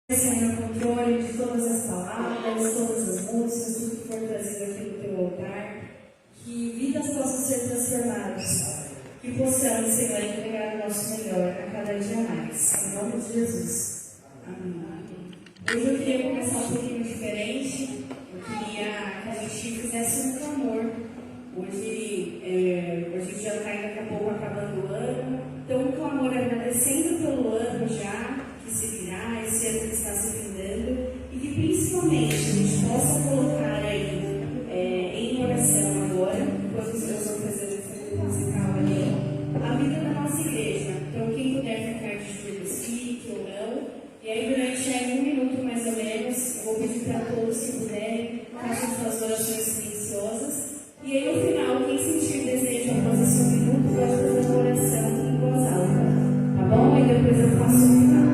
Senhor, o controle de todas as palavras, todas as músicas, tudo que for trazido aqui no teu altar, que vidas possam ser transformadas, que possamos, Senhor, entregar o nosso melhor a cada dia mais. Em nome de Jesus. Amém. Hoje eu queria começar um pouquinho diferente. Eu queria que a gente fizesse um clamor. Hoje já está daqui a pouco acabando o ano. Então, um clamor agradecendo pelo ano já que se virá, esse ano que está se findando, e que principalmente a gente possa colocar aí em oração agora, enquanto os meus vão fazer o fundo musical ali, a vida da nossa igreja. Então, quem puder ficar de joelhos fique ou não. E aí, durante 1 minuto mais ou menos, eu vou pedir para todos que puderem, façam suas orações silenciosas. E aí, no final, quem sentir desejo após esse 1 minuto, pode fazer uma oração em voz alta. Tá bom? E depois eu faço o final.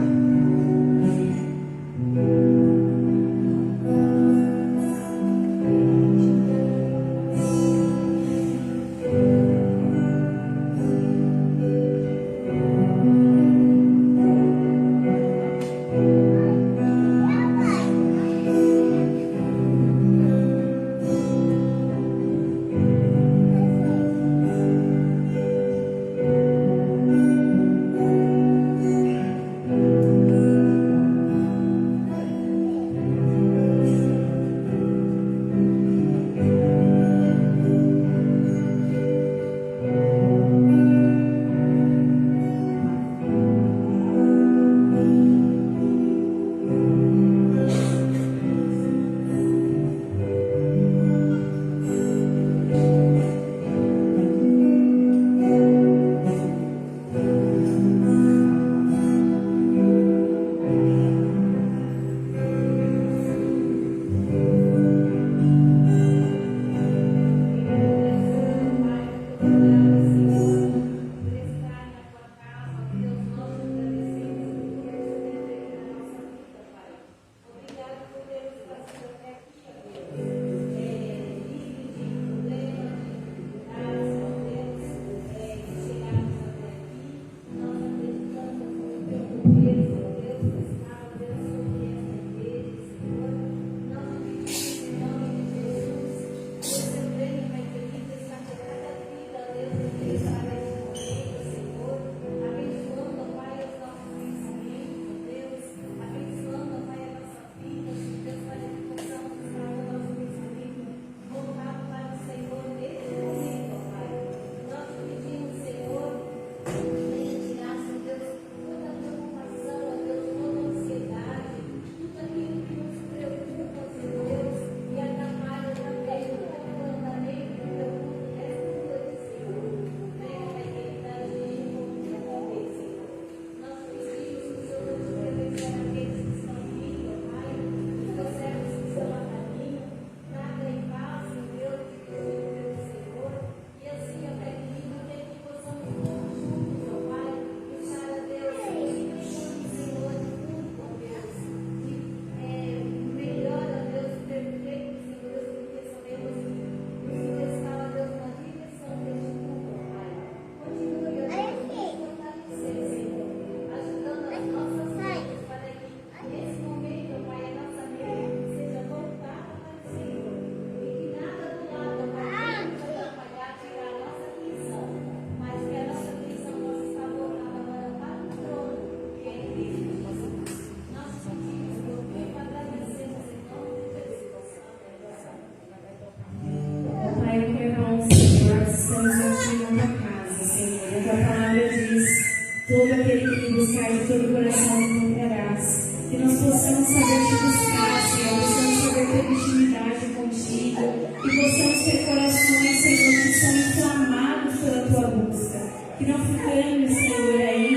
Todo aquele que buscar de todo o coração encontrarás. Que nós possamos saber te buscar, Senhor, possamos saber ter intimidade contigo, que possamos ter corações, Senhor, que são inflamados pela tua busca. Que não ficamos, Senhor, aí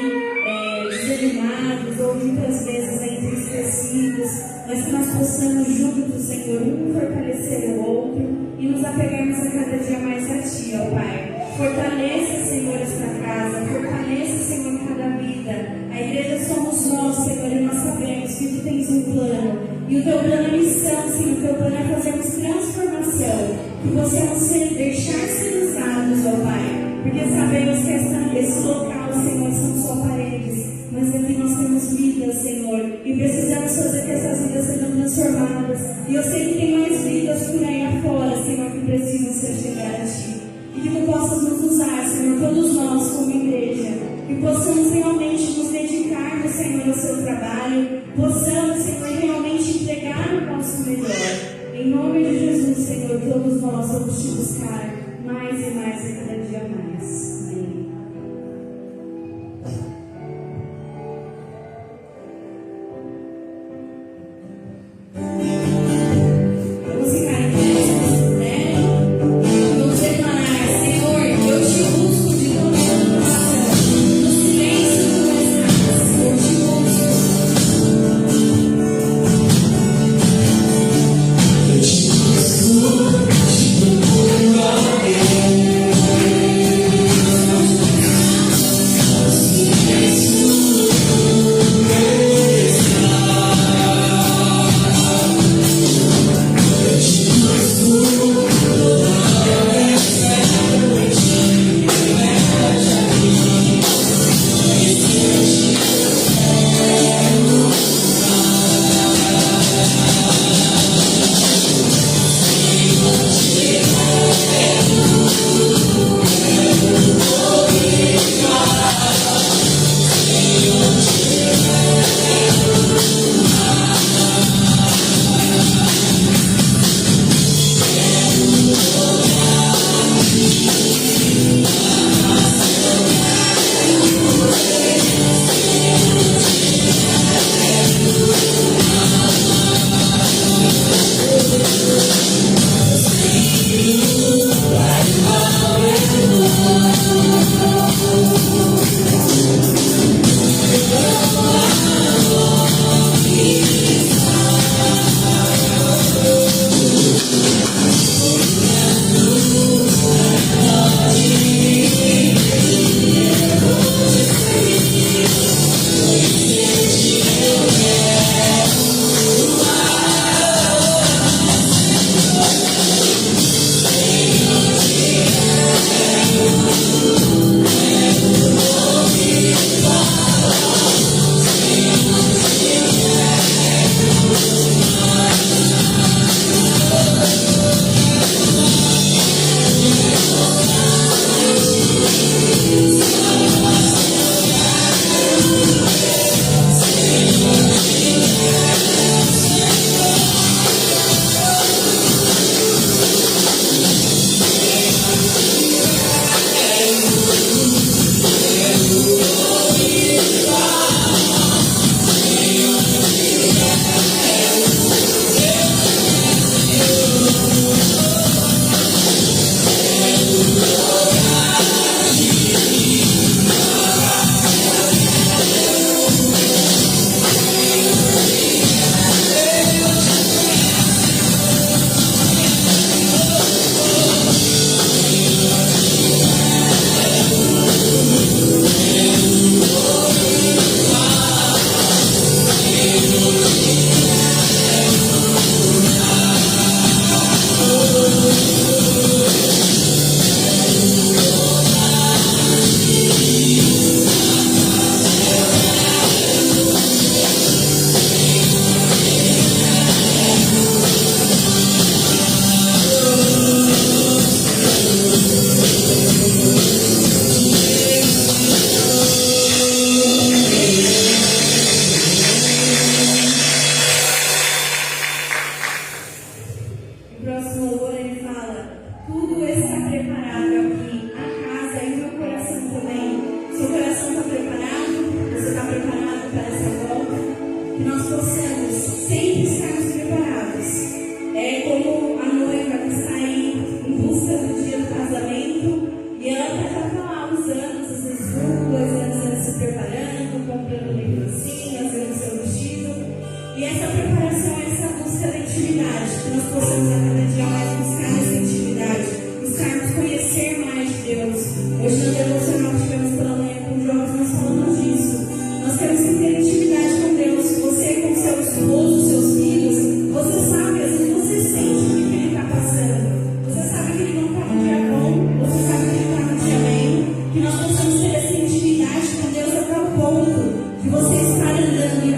desanimados ou muitas vezes entristecidos, mas que nós possamos juntos, Senhor, um fortalecer o outro e nos apegarmos a cada dia mais a Ti, ó Pai. Fortaleça, Senhor, esta casa, fortaleça, Senhor, cada vida. A igreja somos nós, Senhor, e nós sabemos que Tu tens um plano. E o Teu plano é missão, Senhor, o Teu plano é fazermos transformação. Que possamos deixar ser usados, ó Pai. Porque sabemos que esse local, Senhor, são só paredes, mas aqui nós temos vida. vidas, Senhor, e precisamos fazer que essas vidas sejam transformadas. E eu sei que tem mais vidas por aí afora, Senhor, que precisam ser chegadas a Ti. E que Tu possas nos usar, Senhor, todos nós como igreja, que possamos realmente nos dedicar, Senhor, ao Seu trabalho, possamos, Senhor, realmente entregar o nosso melhor. Em nome de Jesus, Senhor, todos nós vamos Te buscar mais e mais a cada dia mais. Amém. Vamos ficar em pé, se vocês puderem. Vamos declarar: Senhor, eu Te busco de todo o meu coração. No silêncio do meu estado, Senhor, eu Te busco. Eu Te Que você estar andando e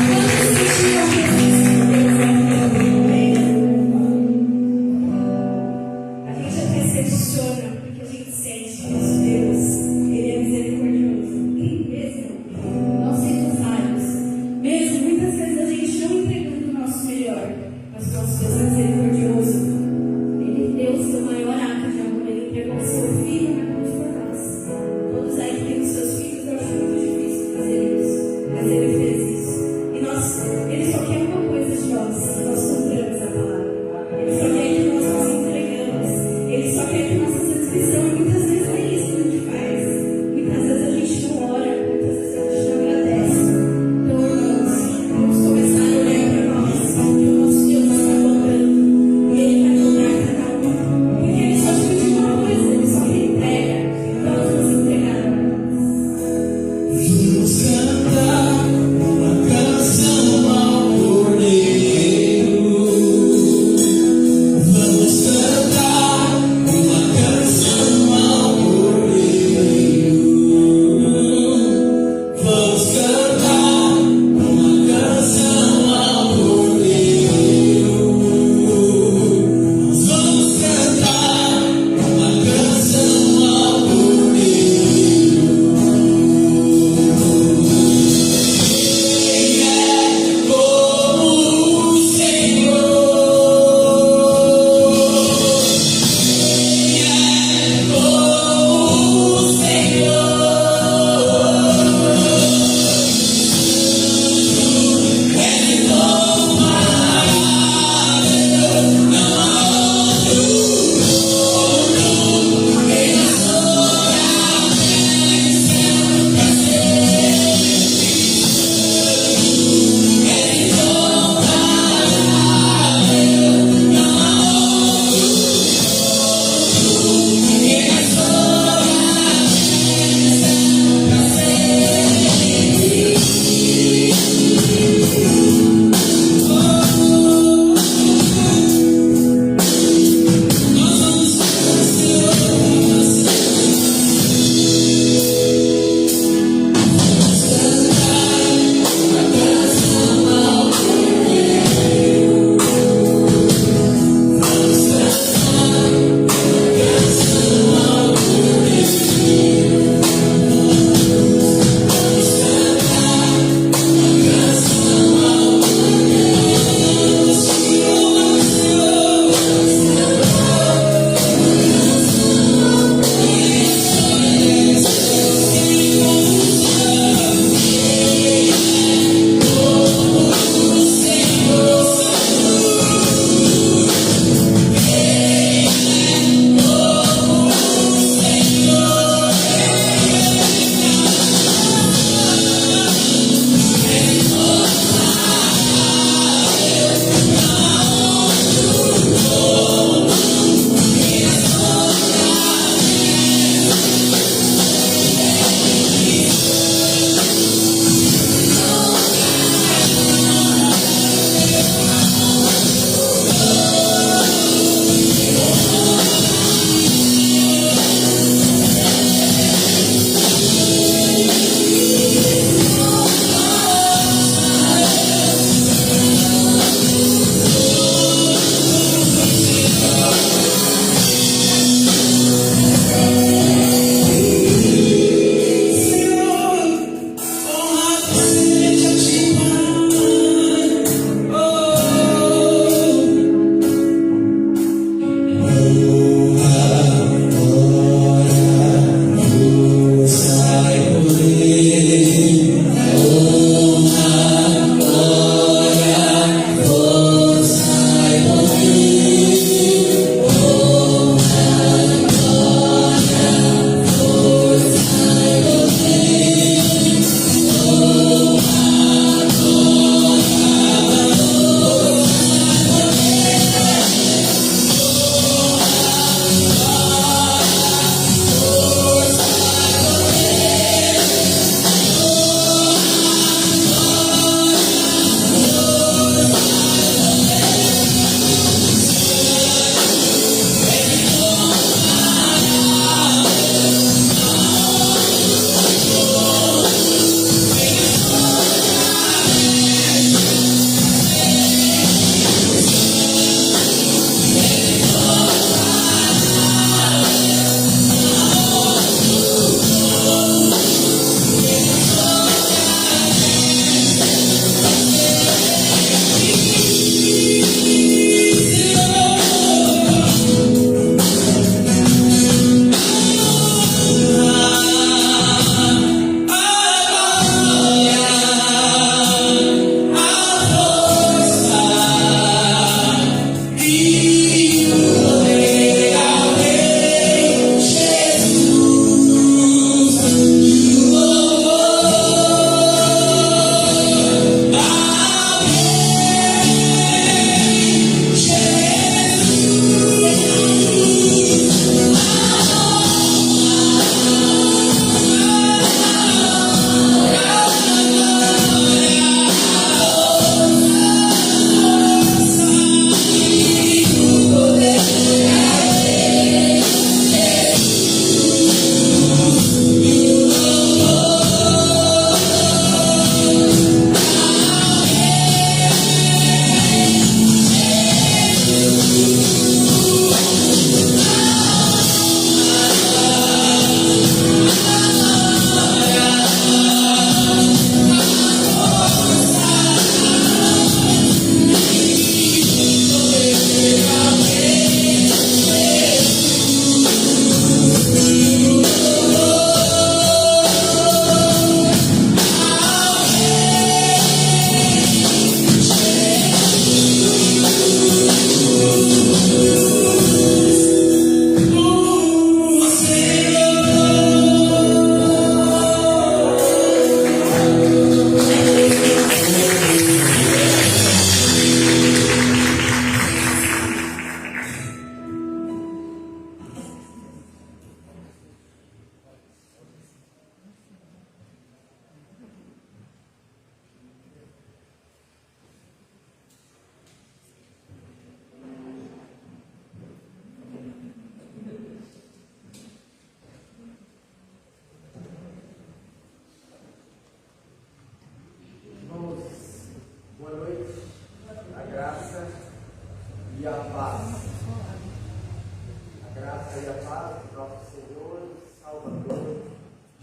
Quando sentir a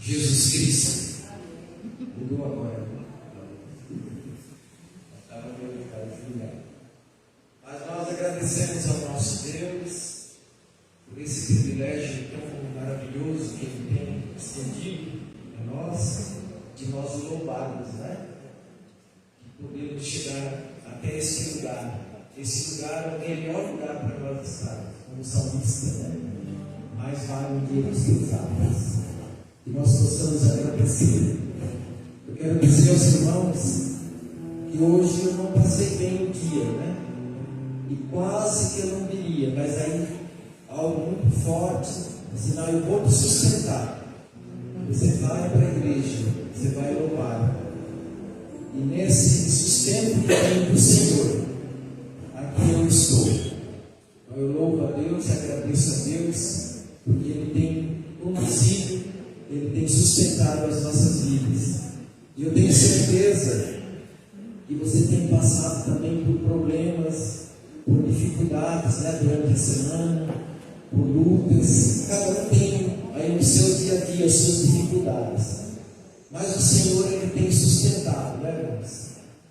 Jesus Cristo. Mudou agora. Mas nós agradecemos ao nosso Deus por esse privilégio tão maravilhoso que Ele tem estendido a nós, de nós louvarmos, né? De podermos chegar até esse lugar. Esse lugar é o melhor lugar para nós estarmos, como salmista, né? Mais vale um dia dos teus atos. E nós possamos agradecer. Eu quero dizer aos irmãos que hoje eu não passei bem o dia, né? E quase que eu não diria, mas aí algo muito forte, senão eu vou te sustentar. Você vai para a igreja, você vai louvar. E nesse sustento que vem do Senhor, aqui eu estou. Então eu louvo a Deus, agradeço a Deus, porque Ele tem conduzido, Ele tem sustentado as nossas vidas. E eu tenho certeza que você tem passado também por problemas, por dificuldades, né, durante a semana, por lutas. Cada um tem aí no seu dia a dia as suas dificuldades. Mas o Senhor, Ele tem sustentado, né, irmãos?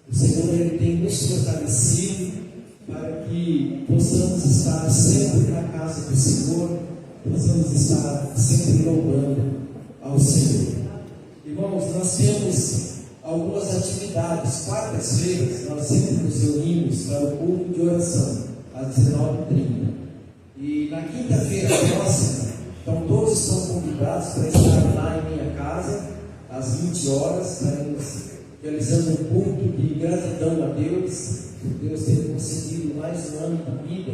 O Senhor, Ele tem nos fortalecido para que possamos estar sempre na casa do Senhor, possamos estar sempre louvando ao Senhor. Irmãos, nós temos algumas atividades. Quartas-feiras nós sempre nos reunimos para o culto de oração, às 19h30. E na quinta-feira próxima, então todos estão convidados para estar lá em minha casa, às 20 horas. Estaremos realizando um culto de gratidão a Deus, por Deus ter concedido mais um ano de vida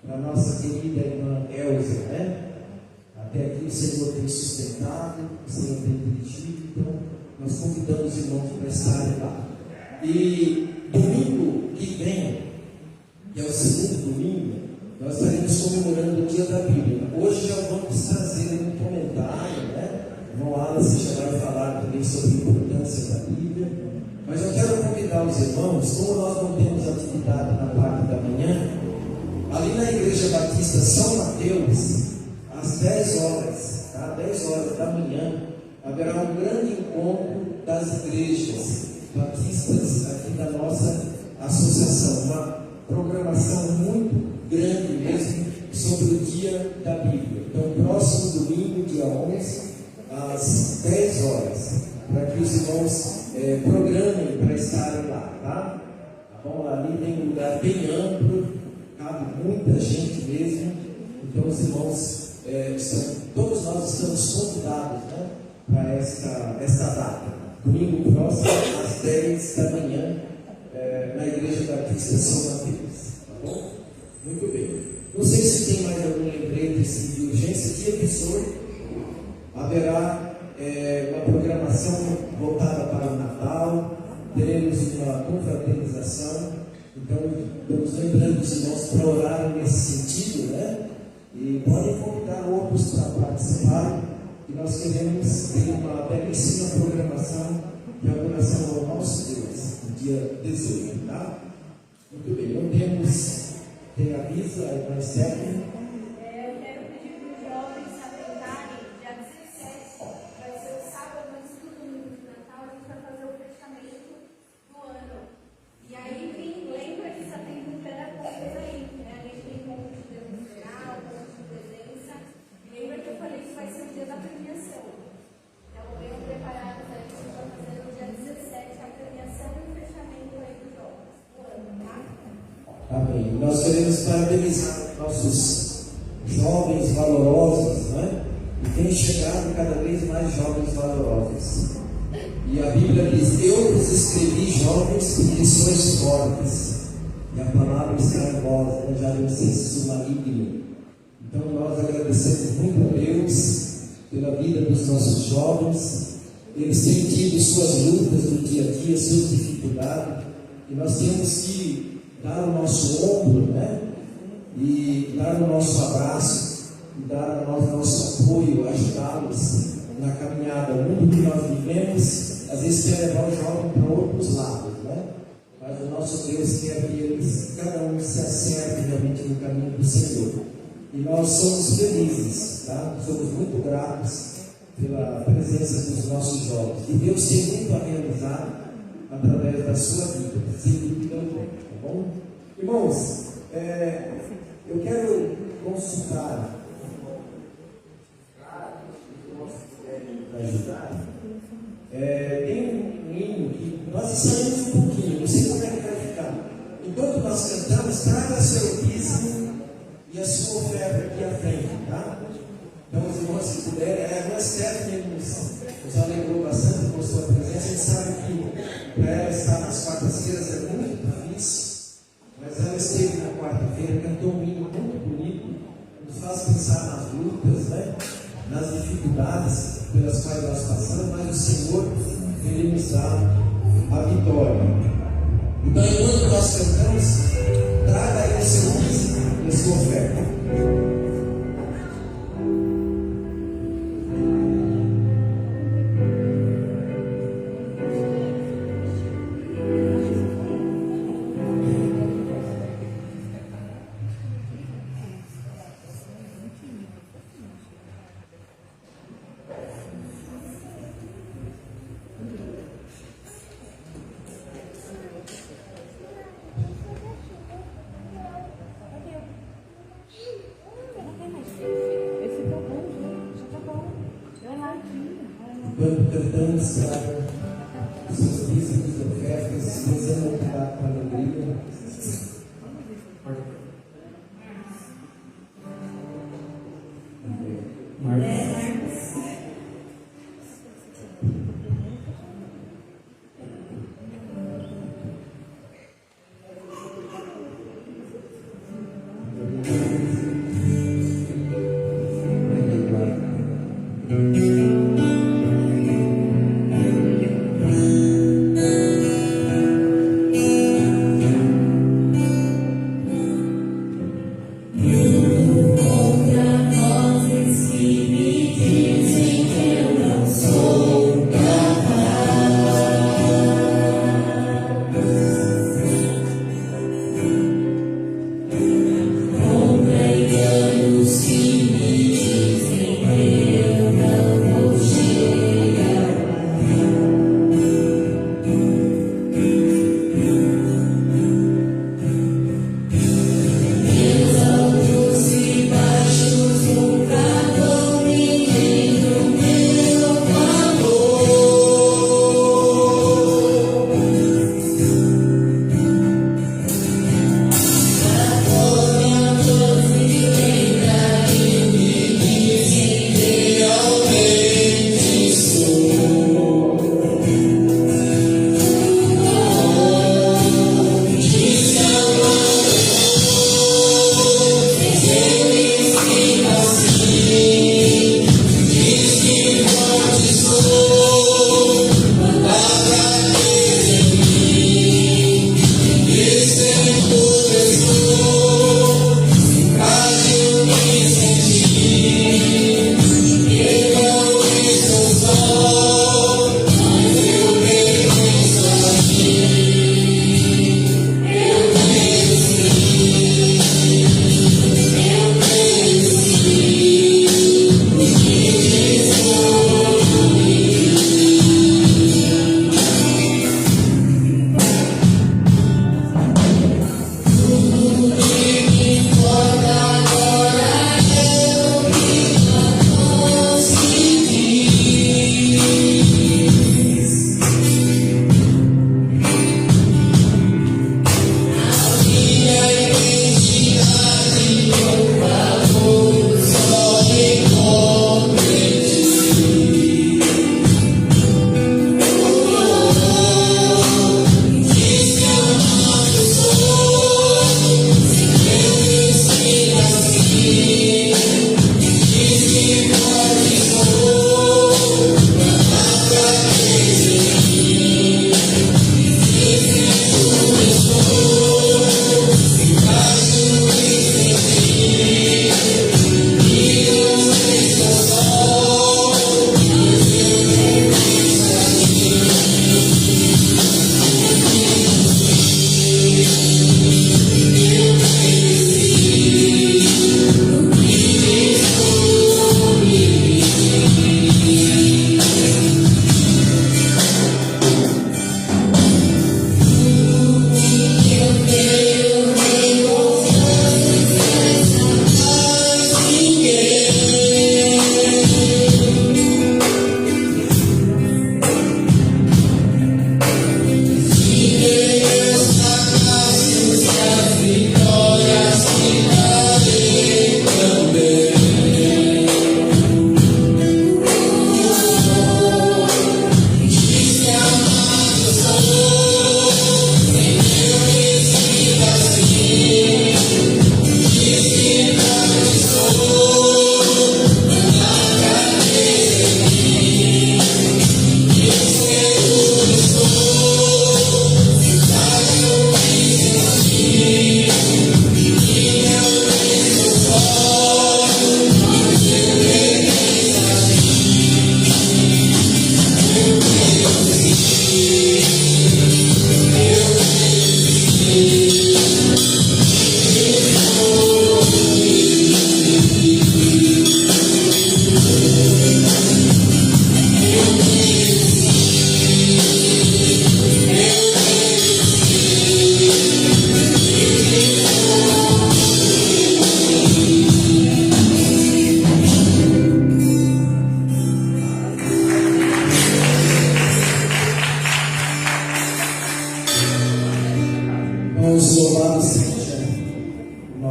para a nossa querida irmã Elza, né? Até aqui o Senhor tem sustentado, o Senhor tem dirigido, então nós convidamos os irmãos para estarem lá. E domingo que vem, que é o segundo domingo, nós estaremos comemorando o Dia da Bíblia. Hoje já vamos trazer um comentário, né? O irmão Wallace já vai falar também sobre a importância da Bíblia. Mas eu quero convidar os irmãos, como nós não temos atividade na parte da manhã, ali na Igreja Batista São Mateus, às 10 horas, tá? 10 horas da manhã, haverá um grande encontro das igrejas batistas aqui da nossa associação. Uma programação muito grande mesmo sobre o Dia da Bíblia. Então, próximo domingo, dia 11, às 10 horas, para que os irmãos programem para estarem lá, tá? Tá bom? Ali tem um lugar bem amplo, cabe muita gente mesmo. Então, os irmãos, todos nós estamos convidados, né, para esta data. Domingo próximo, às 10 da manhã, na Igreja Batista São Mateus. Tá bom? Muito bem. Não sei se tem mais algum lembrete de urgência. Dia 18 haverá uma programação voltada para o Natal. Teremos uma confraternização. Então, estamos lembrando os irmãos para orar nesse sentido, né? E podem convidar outros para participar. E nós queremos ter uma belíssima programação de adoração ao nosso Deus, no dia 18, tá? Muito bem, não temos. Tem aviso, aí nós seguimos. Eu quero pedir para os jovens se atentarem, dia 17, vai ser o sábado antes do domingo de Natal, a gente vai fazer o fechamento do ano. E aí, quem lembra que se atenta um pé da coisa aí, né? A gente tem ponto de Deus no geral, ponto de presença. E lembra que eu falei que vai ser o dia da premiação. Então, venham preparados aí, que a gente vai fazer no dia 17 a premiação e o fechamento aí dos jovens do ano, tá? Amém. Nós queremos parabenizar nossos jovens valorosos, né? E tem chegado cada vez mais jovens valorosos. E a Bíblia diz: eu vos escrevi, jovens, porque sois fortes. E a palavra está em vós, né? Já não sei se maligno. Então nós agradecemos muito a Deus pela vida dos nossos jovens. Eles têm tido suas lutas do dia a dia, suas dificuldades. E nós temos que dar o nosso ombro, né? E dar o nosso abraço, e dar o nosso apoio, ajudá-los na caminhada. O mundo que nós vivemos, às vezes quer levar o jovem para outros lados, né? Mas o nosso Deus quer que eles, cada um se acerte realmente no caminho do Senhor. E nós somos felizes, tá? Somos muito gratos pela presença dos nossos jovens. E Deus tem muito a realizar através da sua vida, sem dúvida alguma, tá bom? Irmãos, eu quero consultar para ajudar. Tem um hino que nós ensaiamos um pouquinho, não sei como é que vai ficar. Enquanto nós cantamos, traga seu dízimo e a sua oferta aqui à frente, tá? Então, os irmãos, se puderem, a irmã Stephanie nos alegrou bastante com sua presença. A gente sabe que para ela estar nas quartas-feiras é muito difícil, mas ela esteve na quarta-feira, cantou um hino muito bonito, nos faz pensar nas lutas, né? Nas dificuldades pelas quais nós passamos, mas o Senhor, Ele nos dá a vitória. Então, enquanto nós cantamos, traga aí o seu dízimo e a sua oferta. Enquanto cantamos, traga os seus dízimos e ofertas, gozando o cuidado com alegria.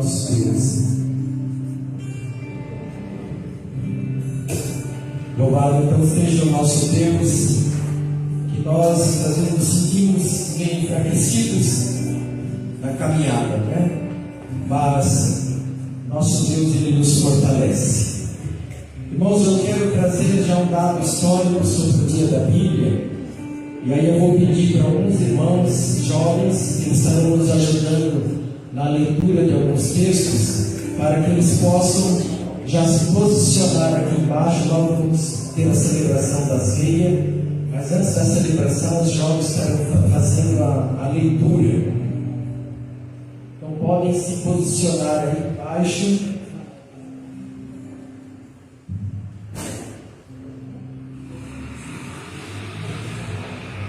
nosso Deus. Louvado então seja o nosso Deus, que nós às vezes nos sentimos meio enfraquecidos na caminhada, né? Mas nosso Deus, Ele nos fortalece. Irmãos, eu quero trazer já um dado histórico sobre o dia da Bíblia, e aí eu vou pedir para alguns irmãos jovens que estarão nos ajudando na leitura de alguns textos, para que eles possam já se posicionar aqui embaixo. Nós vamos ter a celebração da ceia, mas antes da celebração os jovens estarão fazendo a leitura. Então podem se posicionar aí embaixo.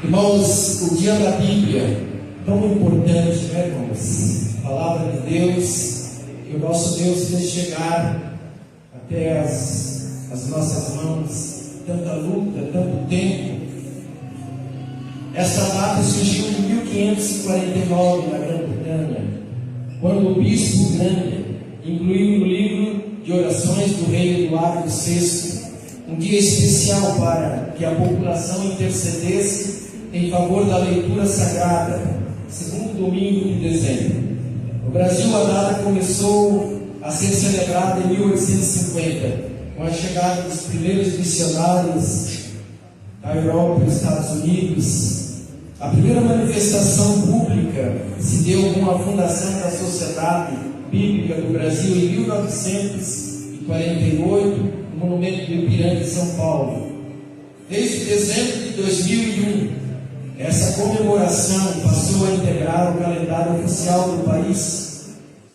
Irmãos, o dia da Bíblia, tão importante, né, irmãos? A palavra de Deus, que o nosso Deus fez chegar até as nossas mãos, tanta luta, tanto tempo. Essa data surgiu em 1549 na Grã-Bretanha, quando o bispo Grande incluiu no livro de orações do rei Eduardo VI um dia especial para que a população intercedesse em favor da leitura sagrada, segundo domingo de dezembro. No Brasil, a data começou a ser celebrada em 1850, com a chegada dos primeiros missionários da Europa e dos Estados Unidos. A primeira manifestação pública se deu com a fundação da Sociedade Bíblica do Brasil em 1948, no Monumento do Ipiranga, em São Paulo. Desde dezembro de 2001, essa comemoração passou a integrar o calendário oficial do país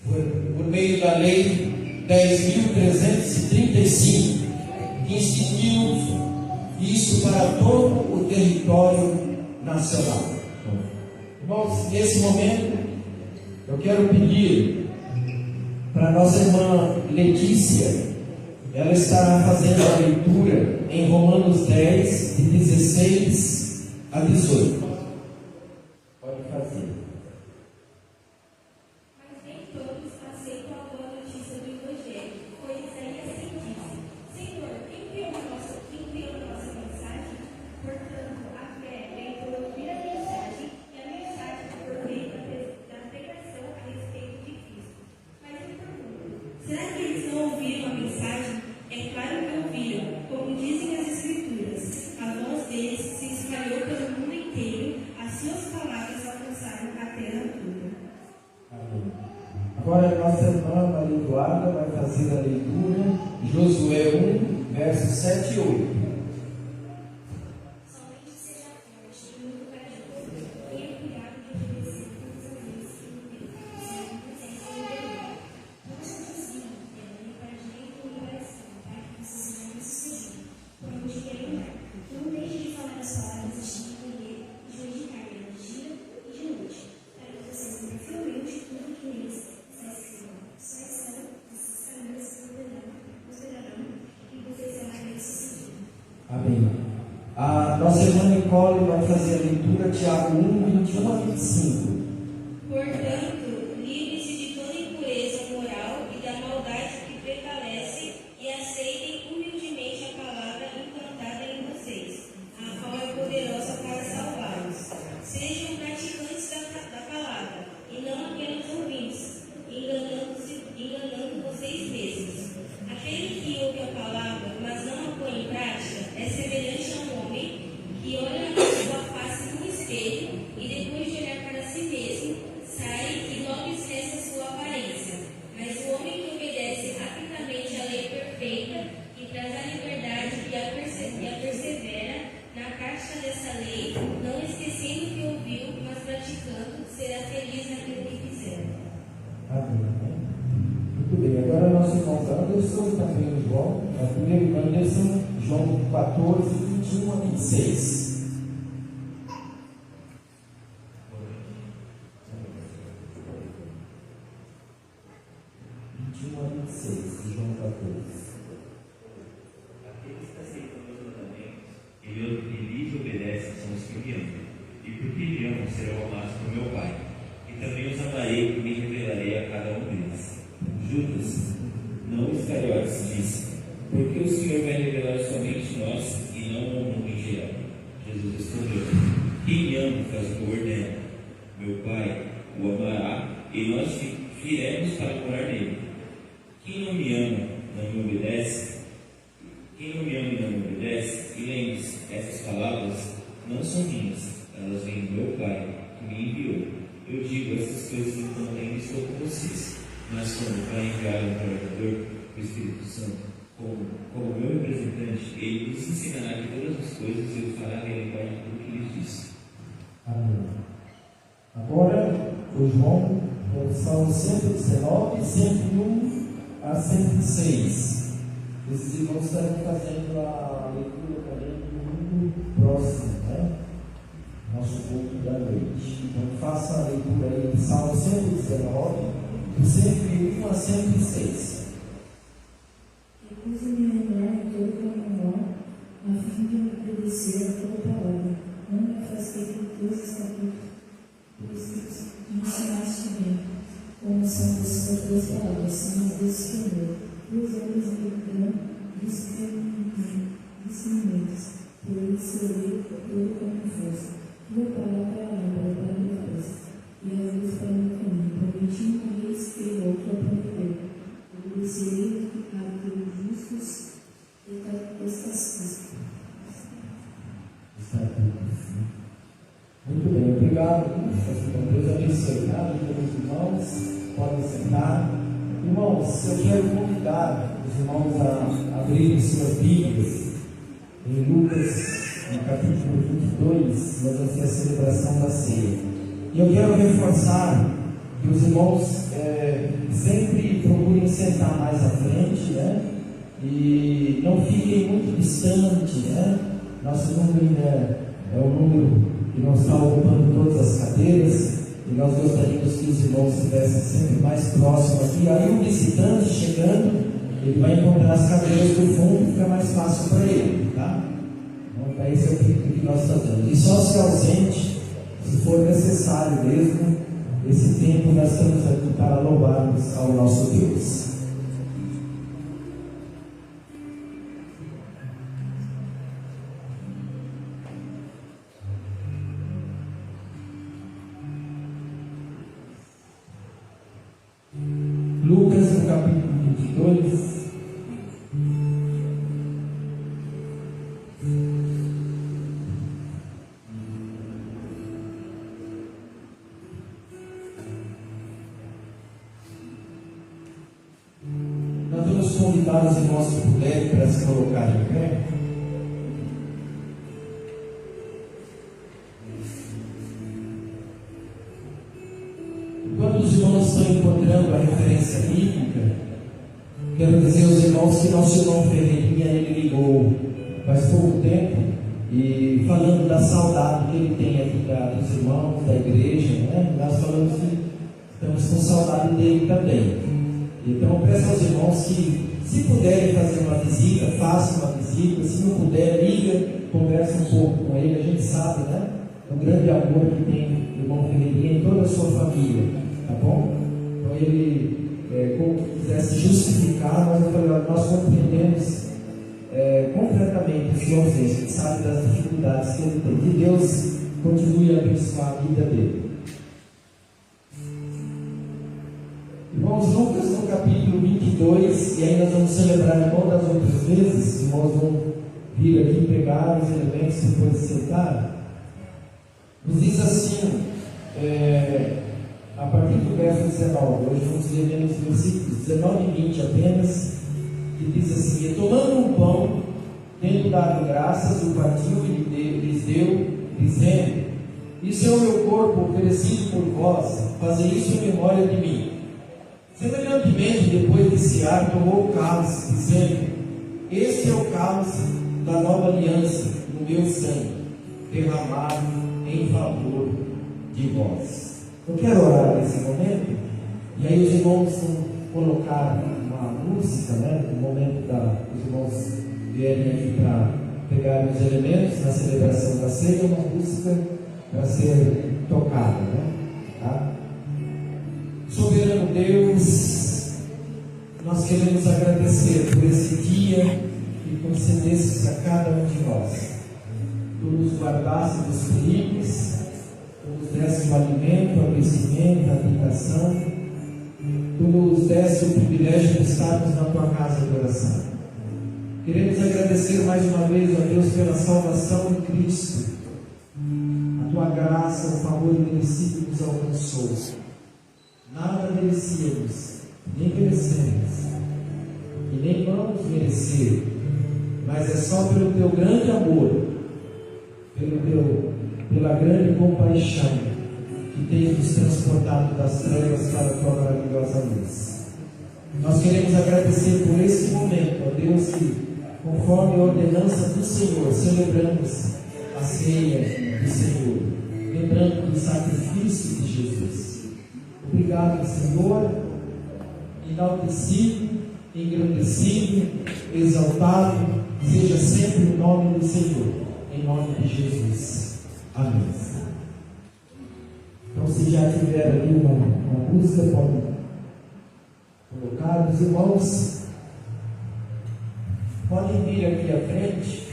por meio da Lei 10.335, que instituiu isso para todo o território nacional. Irmãos, nesse momento, eu quero pedir para a nossa irmã Letícia. Ela estará fazendo a leitura em Romanos 10, de 16 a 18. Pode fazer. Mas nem todos aceitam a boa notícia do Evangelho, pois Isaías assim disse: Senhor, quem criou a nossa mensagem? Portanto, a fé vem por ouvir a mensagem, e a mensagem por meio da pregação a respeito de Cristo. Mas eu pergunto: será que eles não ouviram a mensagem? É claro que ouviram, como dizem as Escrituras. A voz deles se espalhou pelo mundo inteiro, as suas palavras alcançaram a terra toda. Amém. Agora a nossa irmã Maria Eduarda vai fazer a leitura de Josué 1, versos 7 e 8. Somente seja forte e muito corajoso. Tenha cuidado de obedecer todas as vezes que o Deus, sem rebelião. Não se desvie nem para a direita nem para a esquerda, para que você seja bem-sucedido. Por onde quer andar. Não deixe de falar as palavras de entender, de meditar de dia e de noite, para que você cumpra fielmente tudo que neles está escrito. Só estão esses caminhos prosperarão e você será bem-sucedido. Amém. A nossa irmã Nicole vai fazer a leitura Tiago 1, 21 a 25. Portanto, livre-se de toda impureza moral e da maldade que prevalece e aceitem humildemente a palavra implantada em vocês, a qual é poderosa para salvá-los. Sejam praticantes da palavra e não apenas ouvintes, enganando vocês mesmos. Aquele que ouve a palavra, mas não a põe em prática, é semelhante a um homem que olha na sua face no espelho e depois de olhar para si mesmo, sai e logo esquece a sua aparência. Mas o homem que obedece rapidamente à lei perfeita, que traz a liberdade e a persevera na prática dessa lei, não esquecendo o que ouviu, mas praticando, será feliz naquilo que fizer. Amém. Muito bem, agora nosso irmão Anderson, também João, primeiro Anderson, João 14, 21 a 26. João 14. Aqueles que aceitam meus mandamentos e lhes obedecem são os que me amam. E porque me amam, serão amados por meu Pai. E também os amarei e me revelarei a cada um deles. Judas, não Iscariotes, disse: por que o Senhor vai revelar somente nós e não ao mundo em geral? Jesus respondeu: quem me ama faz o que eu ordeno. Meu Pai o amará e nós viremos para morar nele. Quem não me ama não me obedece. Quem não me ama e não me obedece, e lembre-se, essas palavras não são minhas, elas vêm do meu Pai, que me enviou. Eu digo essas coisas enquanto ainda estou com vocês, mas quando vai enviar o Consolador, o Espírito Santo, como meu representante, ele nos ensinará de todas as coisas e os fará relembrar de tudo que lhes disse. Amém. Agora, o João, Salmo 119, 101 a 106. Esses irmãos estarão fazendo a leitura também no próximo, né? Nosso culto da noite. Então, faça a leitura aí de Salmo 119, do 101 a 106. Recuso-me a lembrar em todo o caminho, a fim de obedecer a tua palavra. Não me afastei dos teus estatutos, que me ensinaste bem, como são as tuas palavras, são as do Senhor. Teus olhos me dão discernimentos, por isso eu leio todo como força. Tua palavra é a lâmpada para a minha força, e a luz para o meu caminho. Prometi uma vez que eu outro aprenderei. Obedecerei a teus justos estatutos. Muito bem, obrigado. Deus abençoe cada um dos irmãos. Podem sentar. Irmãos, eu quero convidar os irmãos a abrirem suas Bíblias em Lucas, no capítulo 22, nós vamos ter a celebração da ceia. E eu quero reforçar que os irmãos sempre procurem sentar mais à frente, né? E não fiquem muito distantes, né? Nosso número ainda é o número que não está ocupando todas as cadeiras, e nós gostaríamos que os irmãos estivessem sempre mais próximos aqui. Aí o visitante chegando, ele vai encontrar as cadeiras do fundo, fica mais fácil para ele, tá? Então, esse é o que nós fazemos. E só se ausente, se for necessário mesmo, esse tempo nós estamos aqui para louvarmos ao nosso Deus. Lucas, no capítulo 22. Nós vamos convidar os irmãos que puderem para se colocar em pé. Enquanto os irmãos estão encontrando a referência bíblica, quero dizer aos irmãos que nosso irmão Ferreirinha, ele ligou faz pouco tempo, e falando da saudade que ele tem aqui dos irmãos, da igreja, né? Nós falamos que estamos com saudade dele também. Então, peço aos irmãos que, se puderem fazer uma visita, façam uma visita. Se não puder, liga, conversa um pouco com ele. A gente sabe, né? O grande amor que tem o irmão Ferreirinha em toda a sua família, tá bom? Então, ele, como quisesse justificar, mas eu falei, nós compreendemos completamente a sua ausência. A gente sabe das dificuldades que ele tem. Que Deus continue a abençoar a vida dele. Irmãos, Lucas no capítulo 22, e aí nós vamos celebrar igual das outras vezes. Os irmãos vão vir aqui pegar os elementos depois de sentar. Nos diz assim, a partir do verso 19, hoje vamos ler nos versículos 19 e 20 apenas, que diz assim: e tomando um pão, tendo dado graças, o partiu e lhes deu, dizendo: isso é o meu corpo oferecido por vós, fazei isso em memória de mim. Semelhantemente, depois de cear, tomou o cálice, dizendo: este é o cálice da nova aliança no meu sangue, derramado em favor de vós. Eu quero orar nesse momento, e aí os irmãos vão colocar uma música, né? No momento os irmãos vierem aqui para pegar os elementos na celebração da ceia, uma música para ser tocada, né? Tá? Soberano Deus, nós queremos agradecer por esse dia que concedesses a cada um de nós. Tu nos guardaste dos perigos, tu nos deste o alimento, o aquecimento, a habitação, tu nos deste o privilégio de estarmos na tua casa de oração. Queremos agradecer mais uma vez a Deus pela salvação em Cristo. A tua graça, o favor imerecido nos alcançou. Nada merecíamos, nem merecemos, e nem vamos merecer, mas é só pelo teu grande amor, pela grande compaixão que tem nos transportado das trevas para a tua maravilhosa luz. Nós queremos agradecer por esse momento, ó Deus, que conforme a ordenança do Senhor, celebramos a ceia do Senhor, lembrando do sacrifício de Jesus. Obrigado, Senhor, enaltecido, engrandecido, exaltado, seja sempre o nome do Senhor, em nome de Jesus. Amém. Então, se já tiver ali uma música, pode colocar. Os irmãos podem vir aqui à frente.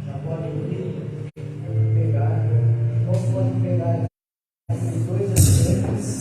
Já podem vir pegar. Irmãos, podem pegar esses dois exemplos.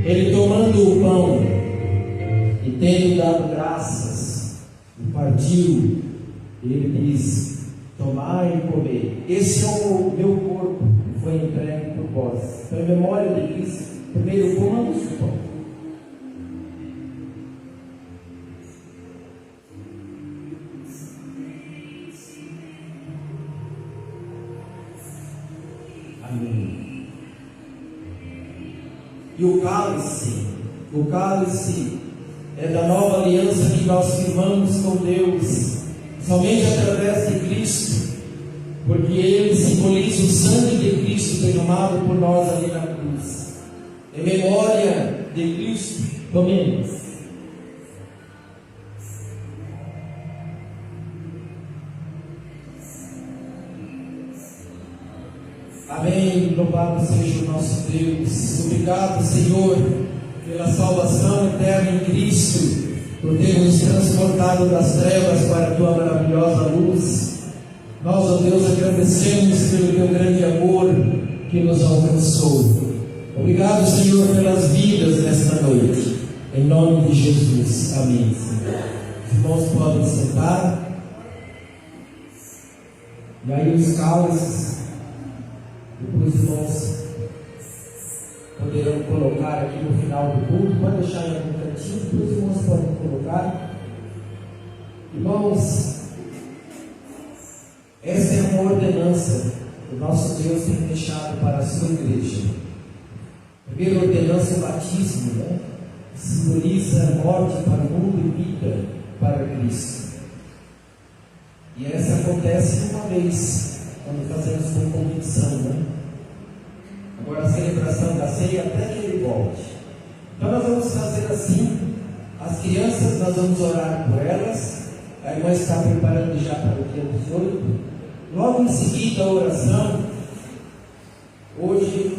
Ele tomando o pão e tendo dado graças, o partiu, ele diz: tomai e comei, esse é o meu corpo que foi entregue por vós. Então, em memória de Cristo, primeiro comamos o pão. Amém. E o cálice é da nova aliança que nós firmamos com Deus, somente através de Cristo, porque ele simboliza o sangue de Cristo derramado por nós ali na cruz. Em memória de Cristo, tomemos. Amém. Louvado seja o nosso Deus. Obrigado, Senhor, pela salvação eterna em Cristo, por ter nos transportado das trevas para a tua maravilhosa luz. Nós, ó Deus, agradecemos pelo teu grande amor que nos alcançou. Obrigado, Senhor, pelas vidas nesta noite. Em nome de Jesus. Amém, Senhor. Os irmãos podem sentar. E aí os cálices, depois os irmãos poderão colocar aqui no final do culto. Pode deixar em algum cantinho, depois os irmãos podem colocar. Irmãos, essa é uma ordenança que o nosso Deus tem deixado para a sua igreja. A primeira ordenança é o batismo, né? Simboliza a morte para o mundo e vida para Cristo. E essa acontece uma vez, quando fazemos com convicção, né? Agora a celebração da ceia até que ele volte. Então nós vamos fazer assim. As crianças, nós vamos orar por elas. A irmã está preparando já para o dia 18. Logo em seguida a oração. Hoje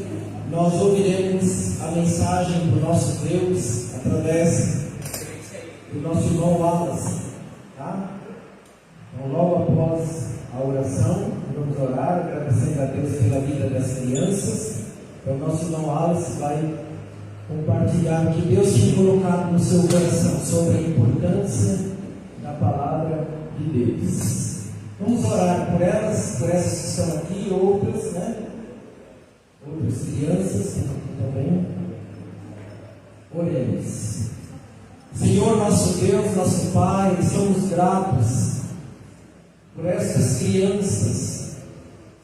nós ouviremos a mensagem do nosso Deus através do nosso irmão Wallace, tá? Então logo após a oração, vamos orar, agradecendo a Deus pela vida das crianças. Então nosso irmão Wallace vai compartilhar o que Deus tem colocado no seu coração sobre a importância da palavra de Deus. Vamos orar por elas, por essas que estão aqui, outras, né? Outras crianças que estão aqui também. Oremos. Senhor nosso Deus, nosso Pai, somos gratos por estas crianças.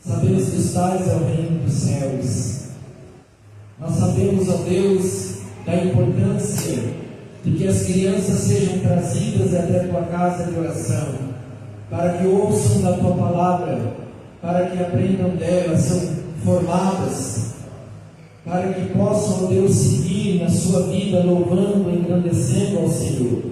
Sabemos que estais ao reino dos céus. Nós sabemos, ó Deus, da importância de que as crianças sejam trazidas até a tua casa de oração, para que ouçam da tua palavra, para que aprendam dela, são formadas, para que possam, ó Deus, seguir na sua vida, louvando e engrandecendo ao Senhor.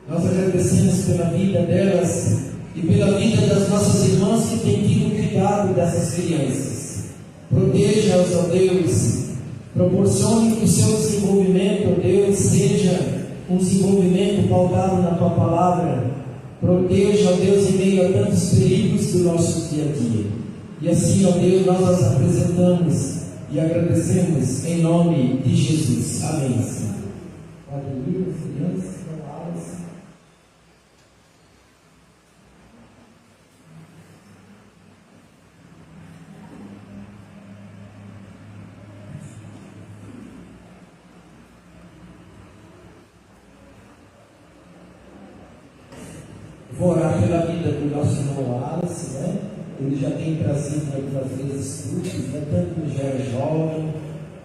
Nós agradecemos pela vida delas e pela vida das nossas irmãs que têm tido cuidado dessas crianças. Proteja-os, ó Deus, proporcione que o seu desenvolvimento, ó Deus, seja um desenvolvimento pautado na tua palavra. Proteja, ó Deus, em meio a tantos perigos do nosso dia a dia. E assim, ó Deus, nós as apresentamos e agradecemos em nome de Jesus. Amém. Podem ir, as crianças, com aulas. Vou orar pela vida do nosso irmão Wallace, né? Ele já tem trazido algumas vezes frutos, né? Tanto no GER Jovem,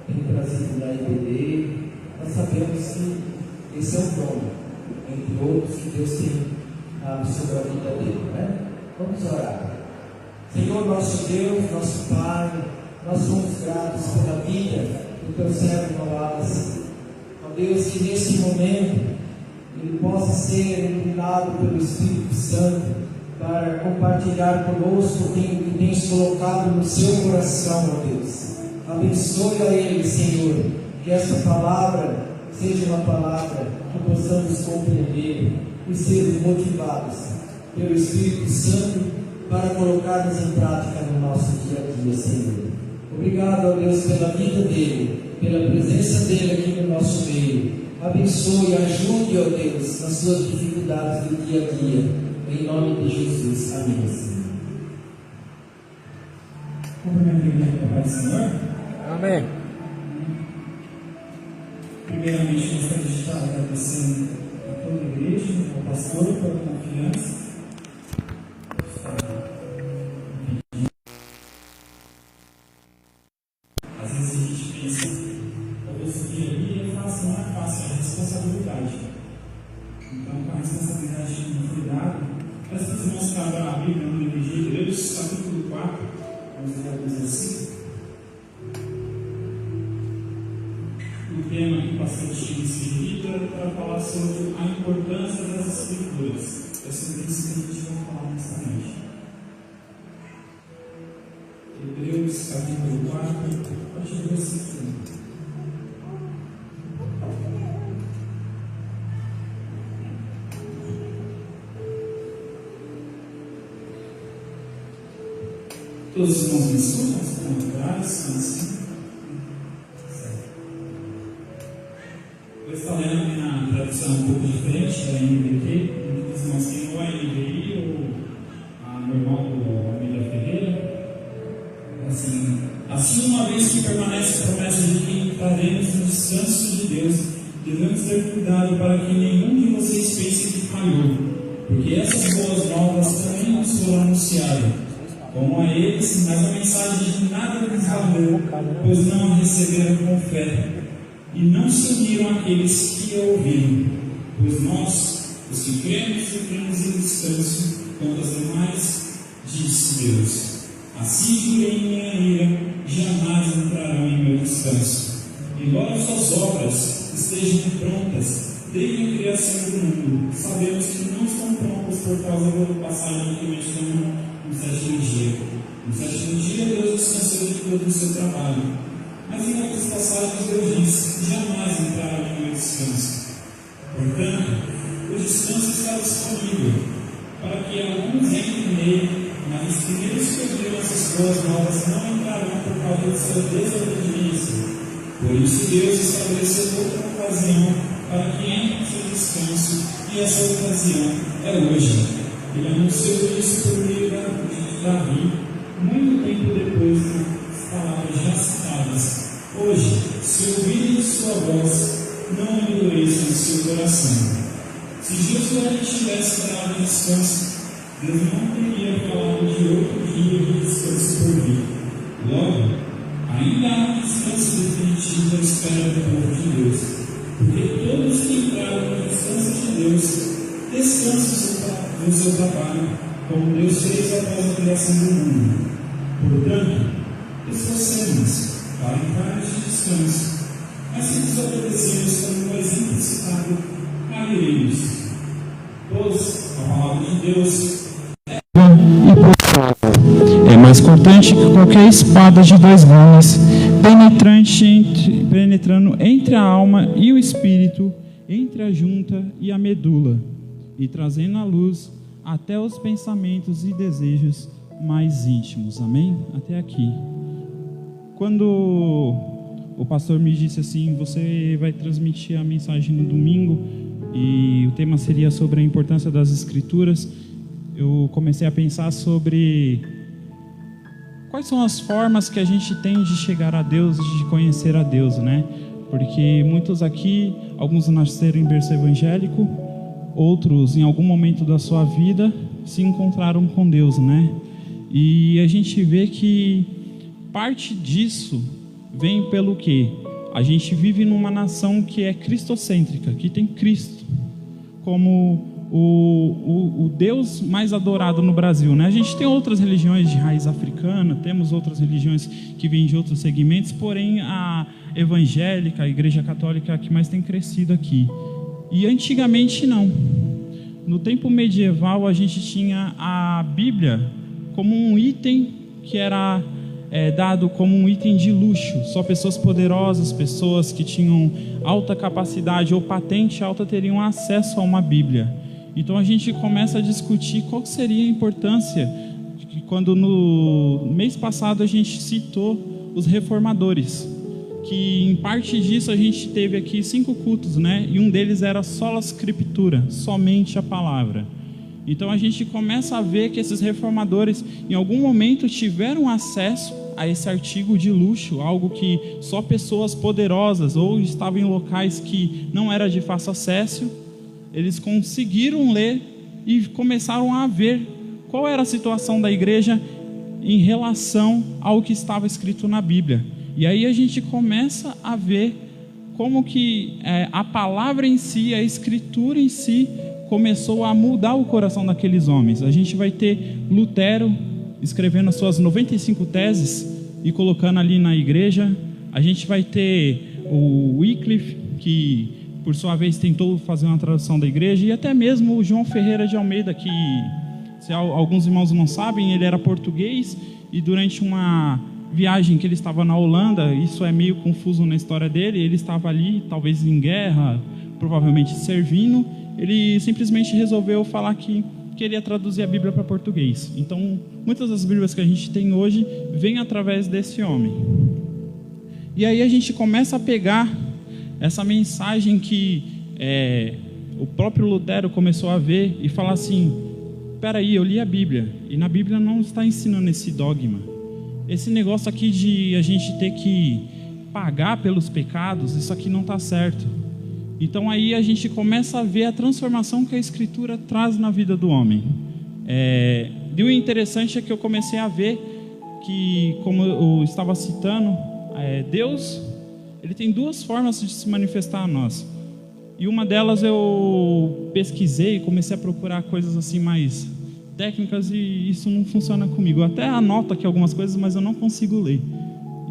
tem trazido na IBD. Nós sabemos que esse é um dom, entre outros, que Deus tem sobre a vida dele, né? Vamos orar. Senhor nosso Deus, nosso Pai, nós somos gratos pela vida do teu servo irmão Wallace. Ó Deus, que nesse momento ele possa ser iluminado pelo Espírito Santo para compartilhar conosco o que tens colocado no seu coração, ó Deus. Abençoe a ele, Senhor, que essa palavra seja uma palavra que possamos compreender e sermos motivados pelo Espírito Santo para colocarmos em prática no nosso dia a dia, Senhor. Obrigado, ó Deus, pela vida dele, pela presença dele aqui no nosso meio. Abençoe e ajude, ó Deus, nas suas dificuldades do dia a dia. Em nome de Jesus. Amém, Senhor. Cumprimento a igreja com a paz do Senhor. Amém. Primeiramente, gostaria de estar agradecendo a toda a igreja, ao pastor, pela confiança. Vamos fazer algum exercício. O tema que o pastor tinha escolhido era para falar sobre a importância das Escrituras. É sobre isso que a gente vai falar nesta noite. Hebreus capítulo 4, a partir do versículo 1. Todos os irmãos me escutam? Estão claros? Estão assim? Certo. Eu estou lendo a minha tradução um pouco diferente da NVT. Muitos irmãos têm ou a NVI ou a normal do Almeida Ferreira. Assim, uma vez que permanece a promessa de que entraremos no descanso de Deus, devemos ter cuidado para que nenhum de vocês pense que falhou, porque essas boas novas também nos foram anunciadas. Como a eles, mas a mensagem de nada lhes valeu, pois não a receberam com fé, e não se uniram àqueles que a ouviram. Pois nós, os que cremos, entramos em descanso, quanto às demais, disse Deus: assim jurei em minha ira, jamais entrarão em meu descanso. Embora suas obras estejam prontas desde a criação do mundo, sabemos que não estão prontas por causa da passagem que mencionamos no sétimo dia. No sétimo dia, Deus descansou de todo o seu trabalho. Mas em outras passagens, Deus diz: jamais entrará no meu descanso. Portanto, o descanso está disponível para que alguns entrem nele, mas os primeiros que ouviram essas boas novas não entrarão por causa de sua desobediência. Por isso, Deus estabeleceu outra ocasião para que entre no seu descanso, e essa ocasião é hoje. Ele anunciou isso por meio de Davi, muito tempo depois das palavras já citadas. Hoje, se ouvirem sua voz, não endureçam o seu coração. Se Josué tivesse dado descanso, Deus não teria falado de outro dia de descanso por vir. Logo, ainda há um descanso definitivo à espera do povo de Deus, porque todos que entraram no descanso de Deus descansam do seu trabalho, como Deus fez após a criação do mundo. Portanto, esforcemos para entrar neste descanso, mas se desobedecemos como um exemplo citado, cairemos. Pois a palavra de Deus é mais cortante que qualquer espada de dois gumes, penetrando entre a alma e o espírito, entre a junta e a medula, e trazendo à luz até os pensamentos e desejos mais íntimos. Amém? Até aqui. Quando o pastor me disse assim: você vai transmitir a mensagem no domingo e o tema seria sobre a importância das Escrituras, eu comecei a pensar sobre quais são as formas que a gente tem de chegar a Deus, de conhecer a Deus, né? Porque muitos aqui, alguns nasceram em berço evangélico, outros, em algum momento da sua vida, se encontraram com Deus, né? E a gente vê que parte disso vem pelo quê? A gente vive numa nação que é cristocêntrica, que tem Cristo como o Deus mais adorado no Brasil, né? A gente tem outras religiões de raiz africana, temos outras religiões que vêm de outros segmentos, porém a evangélica, a Igreja Católica é a que mais tem crescido aqui. E antigamente não. No tempo medieval a gente tinha a Bíblia como um item que era dado como um item de luxo. Só pessoas poderosas, pessoas que tinham alta capacidade ou patente alta teriam acesso a uma Bíblia. Então a gente começa a discutir qual seria a importância de quando no mês passado a gente citou os reformadores, que em parte disso a gente teve aqui 5 cultos, né? E um deles era sola scriptura, somente a palavra. Então a gente começa a ver que esses reformadores em algum momento tiveram acesso a esse artigo de luxo, algo que só pessoas poderosas ou estavam em locais que não era de fácil acesso, eles conseguiram ler e começaram a ver qual era a situação da igreja em relação ao que estava escrito na Bíblia. E aí a gente começa a ver como que a palavra em si, a escritura em si, começou a mudar o coração daqueles homens. A gente vai ter Lutero, escrevendo as suas 95 teses e colocando ali na igreja. A gente vai ter o Wycliffe, que por sua vez tentou fazer uma tradução da igreja, e até mesmo o João Ferreira de Almeida, que, se alguns irmãos não sabem, ele era português, e durante uma viagem que ele estava na Holanda, isso é meio confuso na história dele, ele estava ali, talvez em guerra, provavelmente servindo, ele simplesmente resolveu falar que queria traduzir a Bíblia para português. Então, muitas das Bíblias que a gente tem hoje vêm através desse homem. E aí a gente começa a pegar essa mensagem que o próprio Lutero começou a ver e falar assim: espera aí, eu li a Bíblia, e na Bíblia não está ensinando esse dogma. Esse negócio aqui de a gente ter que pagar pelos pecados, isso aqui não está certo. Então aí a gente começa a ver a transformação que a Escritura traz na vida do homem. E o interessante é que eu comecei a ver que, como eu estava citando, Deus, ele tem duas formas de se manifestar a nós. E uma delas eu pesquisei, comecei a procurar coisas assim mais técnicas, e isso não funciona comigo. Eu até anoto aqui algumas coisas, mas eu não consigo ler.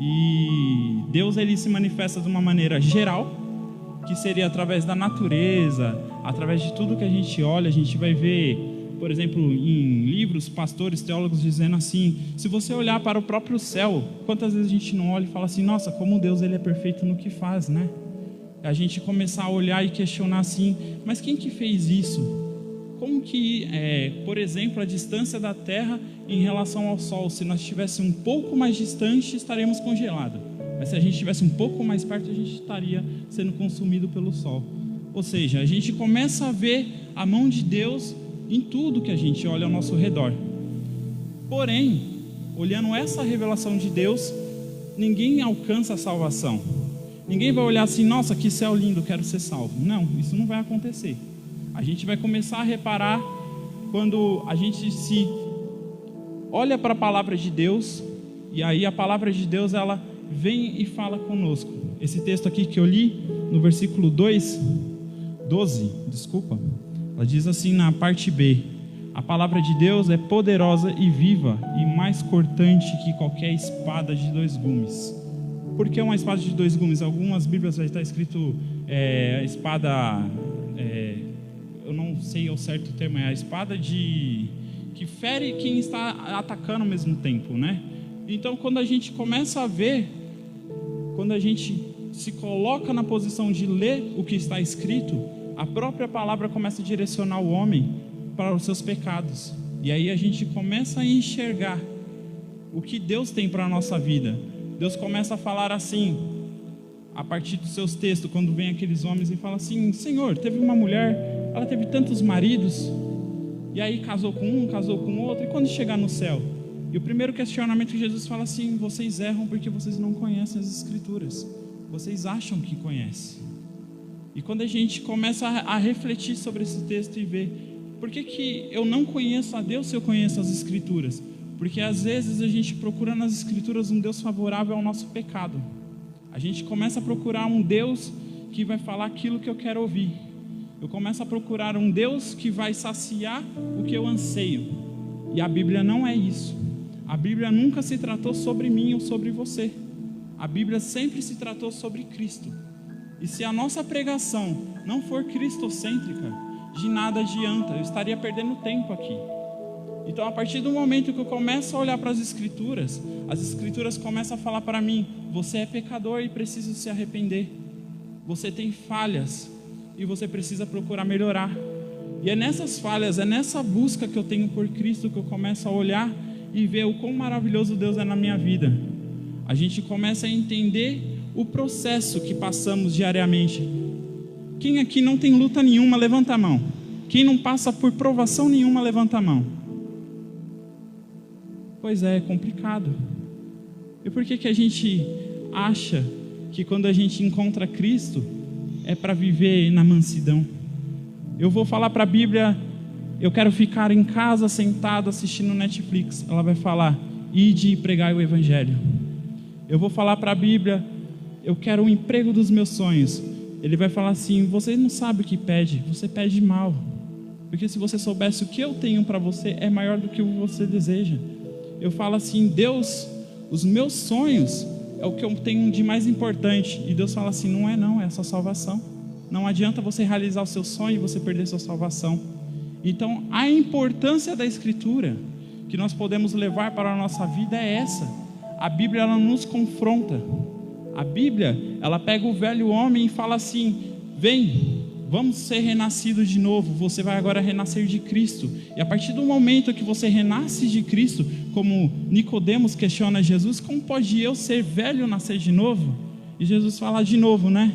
E Deus, ele se manifesta de uma maneira geral, que seria através da natureza, através de tudo que a gente olha. A gente vai ver, por exemplo, em livros, pastores, teólogos dizendo assim: se você olhar para o próprio céu, quantas vezes a gente não olha e fala assim: nossa, como Deus, ele é perfeito no que faz, né? A gente começar a olhar e questionar assim: mas quem que fez isso? Como que, por exemplo, a distância da Terra em relação ao Sol? Se nós estivéssemos um pouco mais distante, estaremos congelados. Mas se a gente estivesse um pouco mais perto, a gente estaria sendo consumido pelo Sol. Ou seja, a gente começa a ver a mão de Deus em tudo que a gente olha ao nosso redor. Porém, olhando essa revelação de Deus, ninguém alcança a salvação. Ninguém vai olhar assim: nossa, que céu lindo, quero ser salvo. Não, isso não vai acontecer. A gente vai começar a reparar quando a gente se olha para a palavra de Deus, e aí a palavra de Deus, ela vem e fala conosco. Esse texto aqui que eu li, no versículo 12, ela diz assim na parte B: a palavra de Deus é poderosa e viva e mais cortante que qualquer espada de 2 gumes. Por que uma espada de 2 gumes? Algumas Bíblias vai estar escrito espada, eu não sei ao certo o termo, é a espada que fere quem está atacando ao mesmo tempo, né? Então, quando a gente começa a ver, quando a gente se coloca na posição de ler o que está escrito, a própria palavra começa a direcionar o homem para os seus pecados. E aí a gente começa a enxergar o que Deus tem para a nossa vida. Deus começa a falar assim, a partir dos seus textos, quando vem aqueles homens e fala assim: Senhor, teve uma mulher, ela teve tantos maridos, e aí casou com um, casou com outro, e quando chegar no céu? E o primeiro questionamento que Jesus fala assim: vocês erram porque vocês não conhecem as Escrituras, vocês acham que conhecem. E quando a gente começa a refletir sobre esse texto e ver, por que eu não conheço a Deus se eu conheço as Escrituras? Porque às vezes a gente procura nas Escrituras um Deus favorável ao nosso pecado. A gente começa a procurar um Deus que vai falar aquilo que eu quero ouvir. Eu começo a procurar um Deus que vai saciar o que eu anseio. E a Bíblia não é isso. A Bíblia nunca se tratou sobre mim ou sobre você. A Bíblia sempre se tratou sobre Cristo. E se a nossa pregação não for cristocêntrica, de nada adianta, eu estaria perdendo tempo aqui. Então, a partir do momento que eu começo a olhar para as Escrituras começam a falar para mim: você é pecador e precisa se arrepender. Você tem falhas e você precisa procurar melhorar. E é nessas falhas, é nessa busca que eu tenho por Cristo que eu começo a olhar e ver o quão maravilhoso Deus é na minha vida. A gente começa a entender o processo que passamos diariamente. Quem aqui não tem luta nenhuma, levanta a mão. Quem não passa por provação nenhuma, levanta a mão. Pois é complicado. E por que a gente acha que quando a gente encontra Cristo é para viver na mansidão? Eu vou falar para a Bíblia: eu quero ficar em casa sentado assistindo Netflix. Ela vai falar: ide e pregai o Evangelho. Eu vou falar para a Bíblia: eu quero o emprego dos meus sonhos. Ele vai falar assim: você não sabe o que pede, você pede mal. Porque se você soubesse o que eu tenho para você, é maior do que o que você deseja. eu falo assim: Deus, os meus sonhos é o que eu tenho de mais importante. E Deus fala assim: não é a sua salvação. Não adianta você realizar o seu sonho e você perder sua salvação. Então, a importância da Escritura que nós podemos levar para a nossa vida é essa. A Bíblia, ela nos confronta. A Bíblia, ela pega o velho homem e fala assim: vem, vamos ser renascidos de novo. Você vai agora renascer de Cristo. E a partir do momento que você renasce de Cristo, como Nicodemos questiona Jesus: como pode eu, ser velho, nascer de novo? E Jesus fala de novo, né?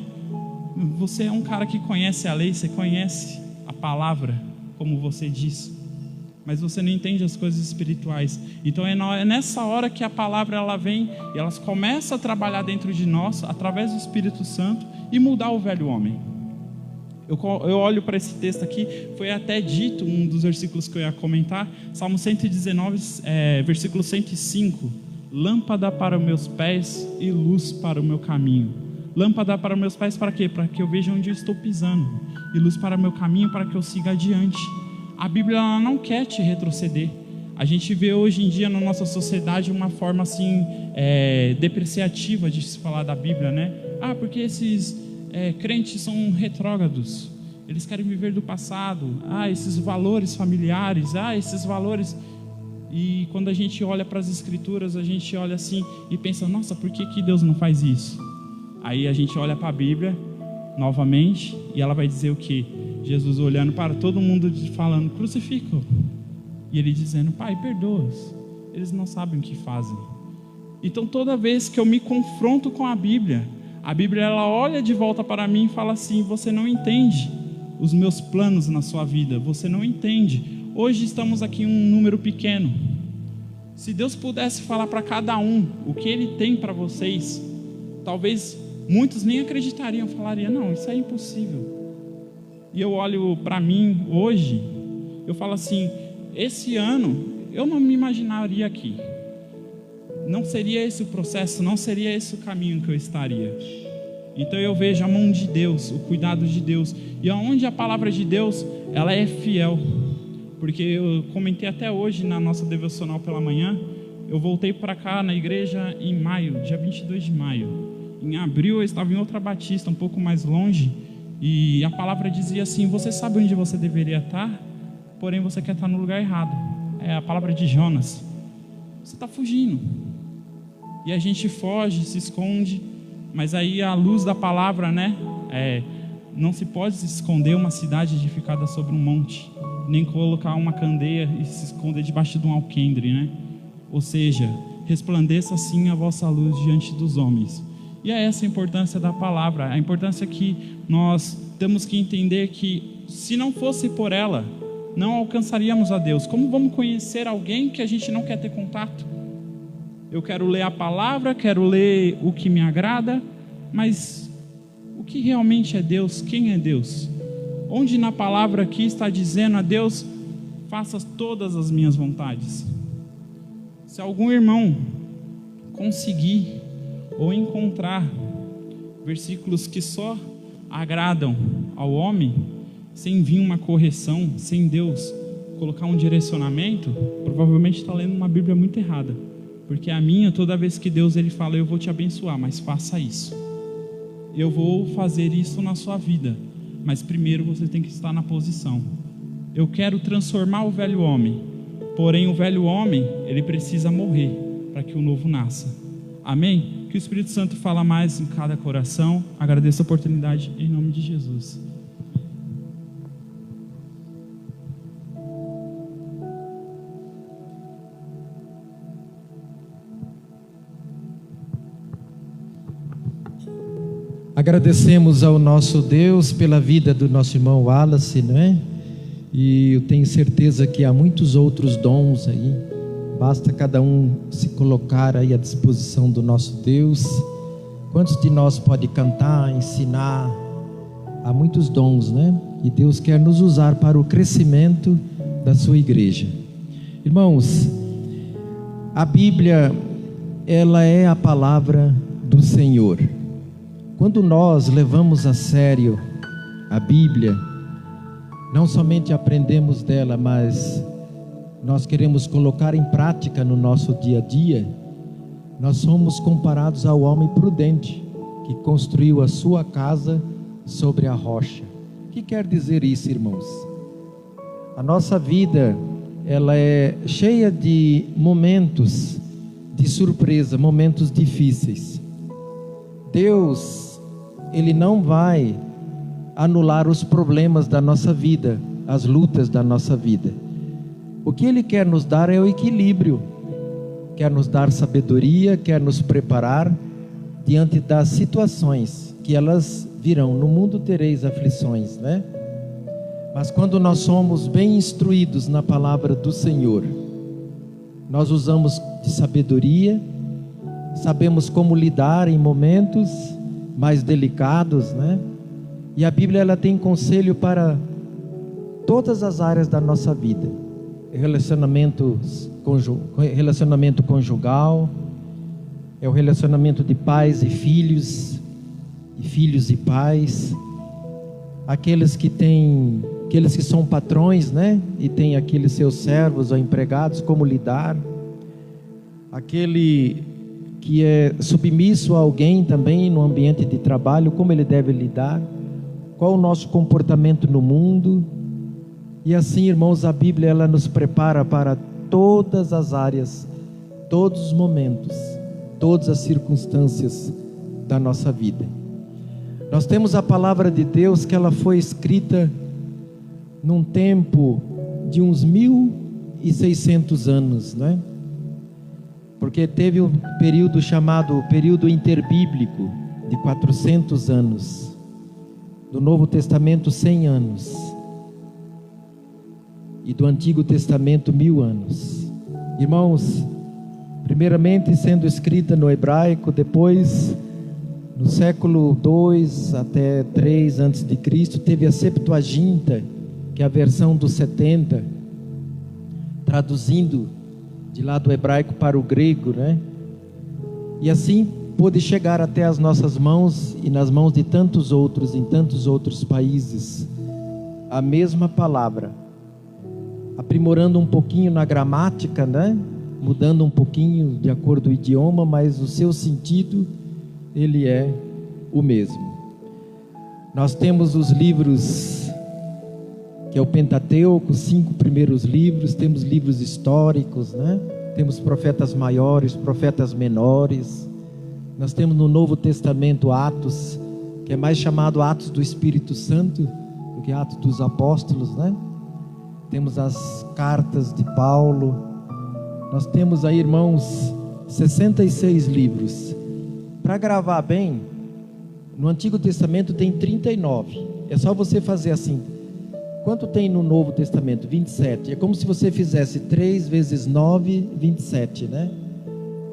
Você é um cara que conhece a lei, você conhece a palavra, como você diz, mas você não entende as coisas espirituais. Então é nessa hora que a palavra ela vem e ela começa a trabalhar dentro de nós, através do Espírito Santo, e mudar o velho homem. Eu olho para esse texto aqui, foi até dito, um dos versículos que eu ia comentar, Salmo 119, versículo 105: lâmpada para os meus pés e luz para o meu caminho. Lâmpada para os meus pés para quê? Para que eu veja onde eu estou pisando, e luz para o meu caminho, para que eu siga adiante. A Bíblia ela não quer te retroceder. A gente vê hoje em dia na nossa sociedade uma forma assim depreciativa de se falar da Bíblia, né? Porque esses crentes são retrógrados, eles querem viver do passado. Esses valores familiares, esses valores. E quando a gente olha para as Escrituras, a gente olha assim e pensa: nossa, por que Deus não faz isso? Aí a gente olha para a Bíblia novamente e ela vai dizer o quê? Jesus olhando para todo mundo falando: crucifica. E ele dizendo: Pai, perdoa-os, eles não sabem o que fazem. Então toda vez que eu me confronto com a Bíblia ela olha de volta para mim e fala assim: você não entende os meus planos na sua vida, você não entende. Hoje estamos aqui em um número pequeno. Se Deus pudesse falar para cada um o que Ele tem para vocês, talvez muitos nem acreditariam, falariam: não, isso é impossível. E eu olho para mim hoje, eu falo assim: esse ano eu não me imaginaria aqui. Não seria esse o processo, não seria esse o caminho que eu estaria. Então eu vejo a mão de Deus, o cuidado de Deus, e aonde a palavra de Deus ela é fiel. Porque eu comentei até hoje na nossa devocional pela manhã, eu voltei para cá na igreja em maio, dia 22 de maio. Em abril eu estava em outra batista, um pouco mais longe, e a palavra dizia assim: você sabe onde você deveria estar, porém você quer estar no lugar errado. É a palavra de Jonas. Você está fugindo. E a gente foge, se esconde, mas aí a luz da palavra, né? Não se pode se esconder uma cidade edificada sobre um monte, nem colocar uma candeia e se esconder debaixo de um alquendre, né? Ou seja, resplandeça assim a vossa luz diante dos homens. E é essa a importância da palavra, a importância que nós temos que entender que se não fosse por ela, não alcançaríamos a Deus. Como vamos conhecer alguém que a gente não quer ter contato? Eu quero ler a palavra, quero ler o que me agrada, mas o que realmente é Deus? Quem é Deus? Onde na palavra aqui está dizendo a Deus: faça todas as minhas vontades? Se algum irmão conseguir ou encontrar versículos que só agradam ao homem, sem vir uma correção, sem Deus colocar um direcionamento, provavelmente está lendo uma Bíblia muito errada. Porque a minha, toda vez que Deus ele fala: eu vou te abençoar, mas faça isso, eu vou fazer isso na sua vida, mas primeiro você tem que estar na posição. Eu quero transformar o velho homem, porém o velho homem ele precisa morrer para que o novo nasça. Amém? Que o Espírito Santo fala mais em cada coração. Agradeço a oportunidade em nome de Jesus. Agradecemos ao nosso Deus pela vida do nosso irmão Wallace, não é? E eu tenho certeza que há muitos outros dons aí. Basta cada um se colocar aí à disposição do nosso Deus. Quantos de nós pode cantar, ensinar? Há muitos dons, né? E Deus quer nos usar para o crescimento da sua igreja. Irmãos, a Bíblia, ela é a palavra do Senhor. Quando nós levamos a sério a Bíblia, não somente aprendemos dela, mas nós queremos colocar em prática no nosso dia a dia, nós somos comparados ao homem prudente, que construiu a sua casa sobre a rocha. O que quer dizer isso, irmãos? A nossa vida, ela é cheia de momentos de surpresa, momentos difíceis. Deus, Ele não vai anular os problemas da nossa vida, as lutas da nossa vida. O que Ele quer nos dar é o equilíbrio, quer nos dar sabedoria, quer nos preparar diante das situações, que elas virão. No mundo tereis aflições, né? Mas quando nós somos bem instruídos na palavra do Senhor, nós usamos de sabedoria, sabemos como lidar em momentos mais delicados, né? E a Bíblia, ela tem conselho para todas as áreas da nossa vida. Relacionamento conjugal, é o relacionamento de pais e filhos e pais, aqueles que são patrões, né? E tem aqueles seus servos ou empregados, como lidar, aquele que é submisso a alguém também no ambiente de trabalho, como ele deve lidar, qual o nosso comportamento no mundo. E assim, irmãos, a Bíblia, ela nos prepara para todas as áreas, todos os momentos, todas as circunstâncias da nossa vida. Nós temos a palavra de Deus, que ela foi escrita num tempo de uns 1600 anos, né? Porque teve um período chamado período interbíblico, de 400 anos, do Novo Testamento 100 anos, e do Antigo Testamento 1000 anos. Irmãos, primeiramente sendo escrita no hebraico, depois no século 2 até 3 antes de Cristo, teve a Septuaginta, que é a versão dos 70, traduzindo de lá do hebraico para o grego, né? E assim pôde chegar até as nossas mãos e nas mãos de tantos outros, em tantos outros países, a mesma palavra, aprimorando um pouquinho na gramática, né? Mudando um pouquinho de acordo com o idioma, mas o seu sentido, ele é o mesmo. Nós temos os livros, que é o Pentateuco, 5 primeiros livros, temos livros históricos, né? Temos profetas maiores, profetas menores. Nós temos no Novo Testamento Atos, que é mais chamado Atos do Espírito Santo do que Atos dos Apóstolos, né? Temos as cartas de Paulo. Nós temos aí, irmãos, 66 livros. Para gravar bem, no Antigo Testamento tem 39. É só você fazer assim. Quanto tem no Novo Testamento? 27. É como se você fizesse 3 vezes 9, 27, né?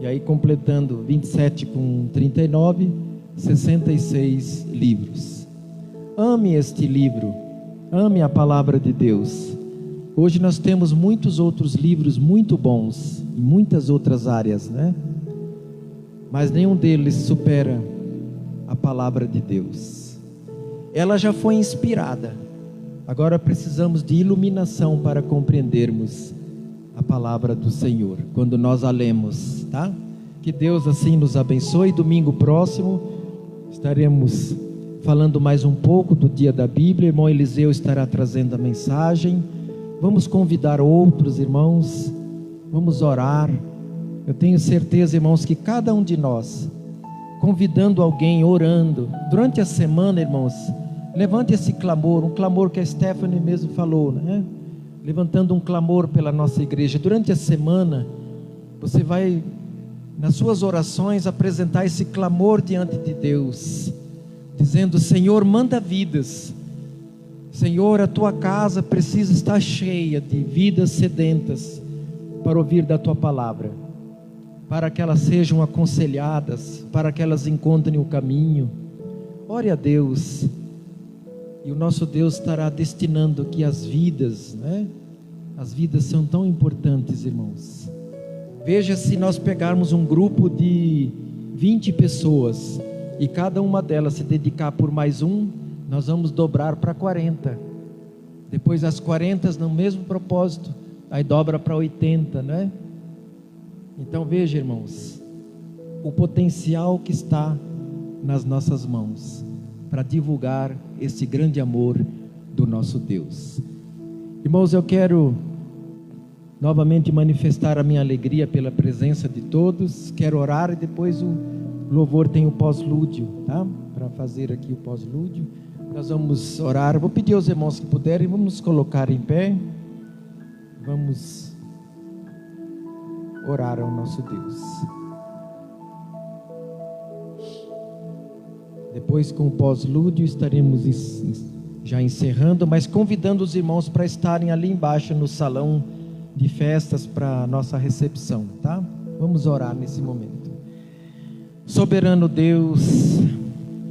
E aí completando 27 com 39, 66 livros. Ame este livro. Ame a palavra de Deus. Hoje nós temos muitos outros livros muito bons, em muitas outras áreas, né? Mas nenhum deles supera a palavra de Deus. Ela já foi inspirada. Agora precisamos de iluminação para compreendermos a palavra do Senhor, quando nós a lemos, tá? Que Deus assim nos abençoe. Domingo próximo estaremos falando mais um pouco do dia da Bíblia. O irmão Eliseu estará trazendo a mensagem. Vamos convidar outros irmãos, vamos orar. Eu tenho certeza, irmãos, que cada um de nós, convidando alguém, orando, durante a semana, irmãos, levante esse clamor, um clamor que a Stephanie mesmo falou, né? Levantando um clamor pela nossa igreja. Durante a semana, você vai, nas suas orações, apresentar esse clamor diante de Deus, dizendo: Senhor, manda vidas. Senhor, a tua casa precisa estar cheia de vidas sedentas para ouvir da tua palavra, para que elas sejam aconselhadas, para que elas encontrem o caminho. Ore a Deus, e o nosso Deus estará destinando que as vidas, né? As vidas são tão importantes, irmãos. Veja, se nós pegarmos um grupo de 20 pessoas e cada uma delas se dedicar por mais um, nós vamos dobrar para 40. Depois as 40 no mesmo propósito, aí dobra para 80, né? Então veja, irmãos, o potencial que está nas nossas mãos para divulgar esse grande amor do nosso Deus. Irmãos, eu quero novamente manifestar a minha alegria pela presença de todos. Quero orar e depois o louvor tem o pós-lúdio, tá? Para fazer aqui o pós-lúdio, nós vamos orar. Vou pedir aos irmãos que puderem, vamos colocar em pé. Vamos orar ao nosso Deus. Depois, com o pós-lúdio, estaremos já encerrando, mas convidando os irmãos para estarem ali embaixo no salão de festas para a nossa recepção, tá? Vamos orar nesse momento. Soberano Deus,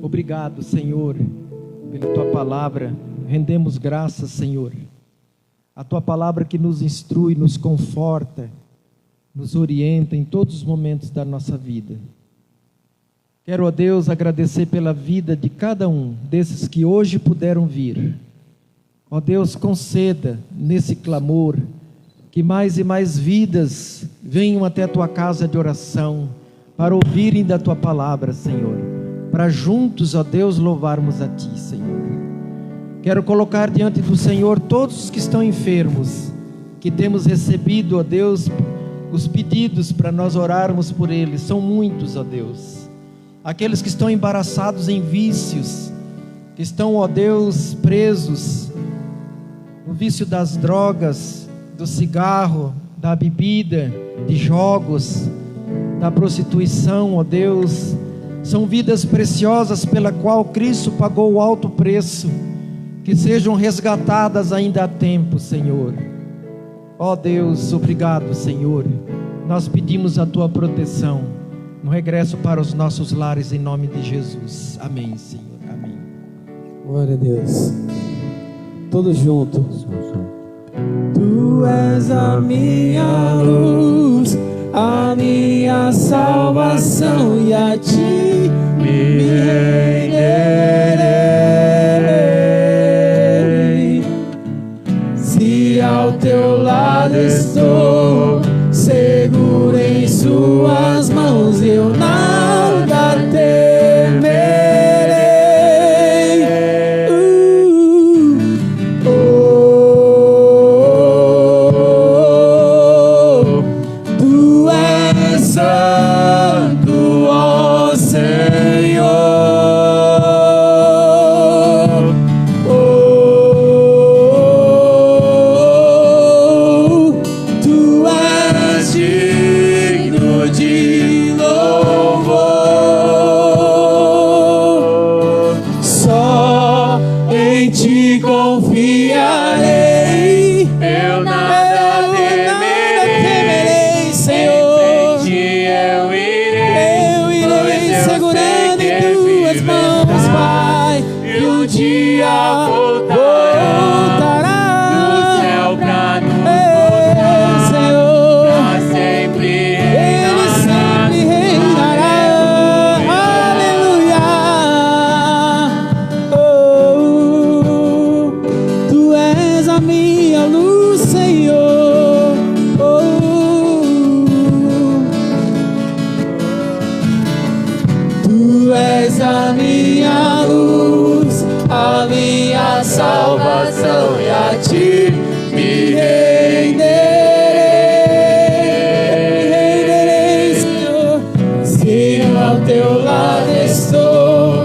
obrigado, Senhor, pela Tua palavra. Rendemos graças, Senhor. A Tua palavra que nos instrui, nos conforta, nos orienta em todos os momentos da nossa vida. Quero, ó Deus, agradecer pela vida de cada um desses que hoje puderam vir. Ó Deus, conceda nesse clamor que mais e mais vidas venham até a Tua casa de oração para ouvirem da Tua palavra, Senhor, para juntos, ó Deus, louvarmos a Ti, Senhor. Quero colocar diante do Senhor todos os que estão enfermos, que temos recebido, ó Deus, os pedidos para nós orarmos por eles. São muitos, ó Deus. Aqueles que estão embaraçados em vícios, que estão, ó Deus, presos no vício das drogas, do cigarro, da bebida, de jogos, da prostituição, ó Deus. São vidas preciosas pela qual Cristo pagou o alto preço, que sejam resgatadas ainda há tempo, Senhor. Ó Deus, obrigado, Senhor. Nós pedimos a Tua proteção no regresso para os nossos lares, em nome de Jesus. Amém, Senhor. Amém. Glória a Deus. Todos juntos. Tu és a minha luz, a minha salvação, e a Ti me renderei. Se ao Teu lado estou, seguro em Suas mãos, eu nada temerei. Tu és santo, ó Senhor. Tu és digno de louvor. Só em Ti confiarei. Eu nada temerei, Senhor. Em Ti eu irei segurando em Tuas mãos, Pai. E um dia voltará do céu pra nos mostrar, Senhor. Pra sempre Ele sempre reinará. Aleluia. Tu és a minha luz, Senhor. Tu és a minha luz, a minha salvação, e a Ti me renderei, Senhor. Se ao Teu lado estou,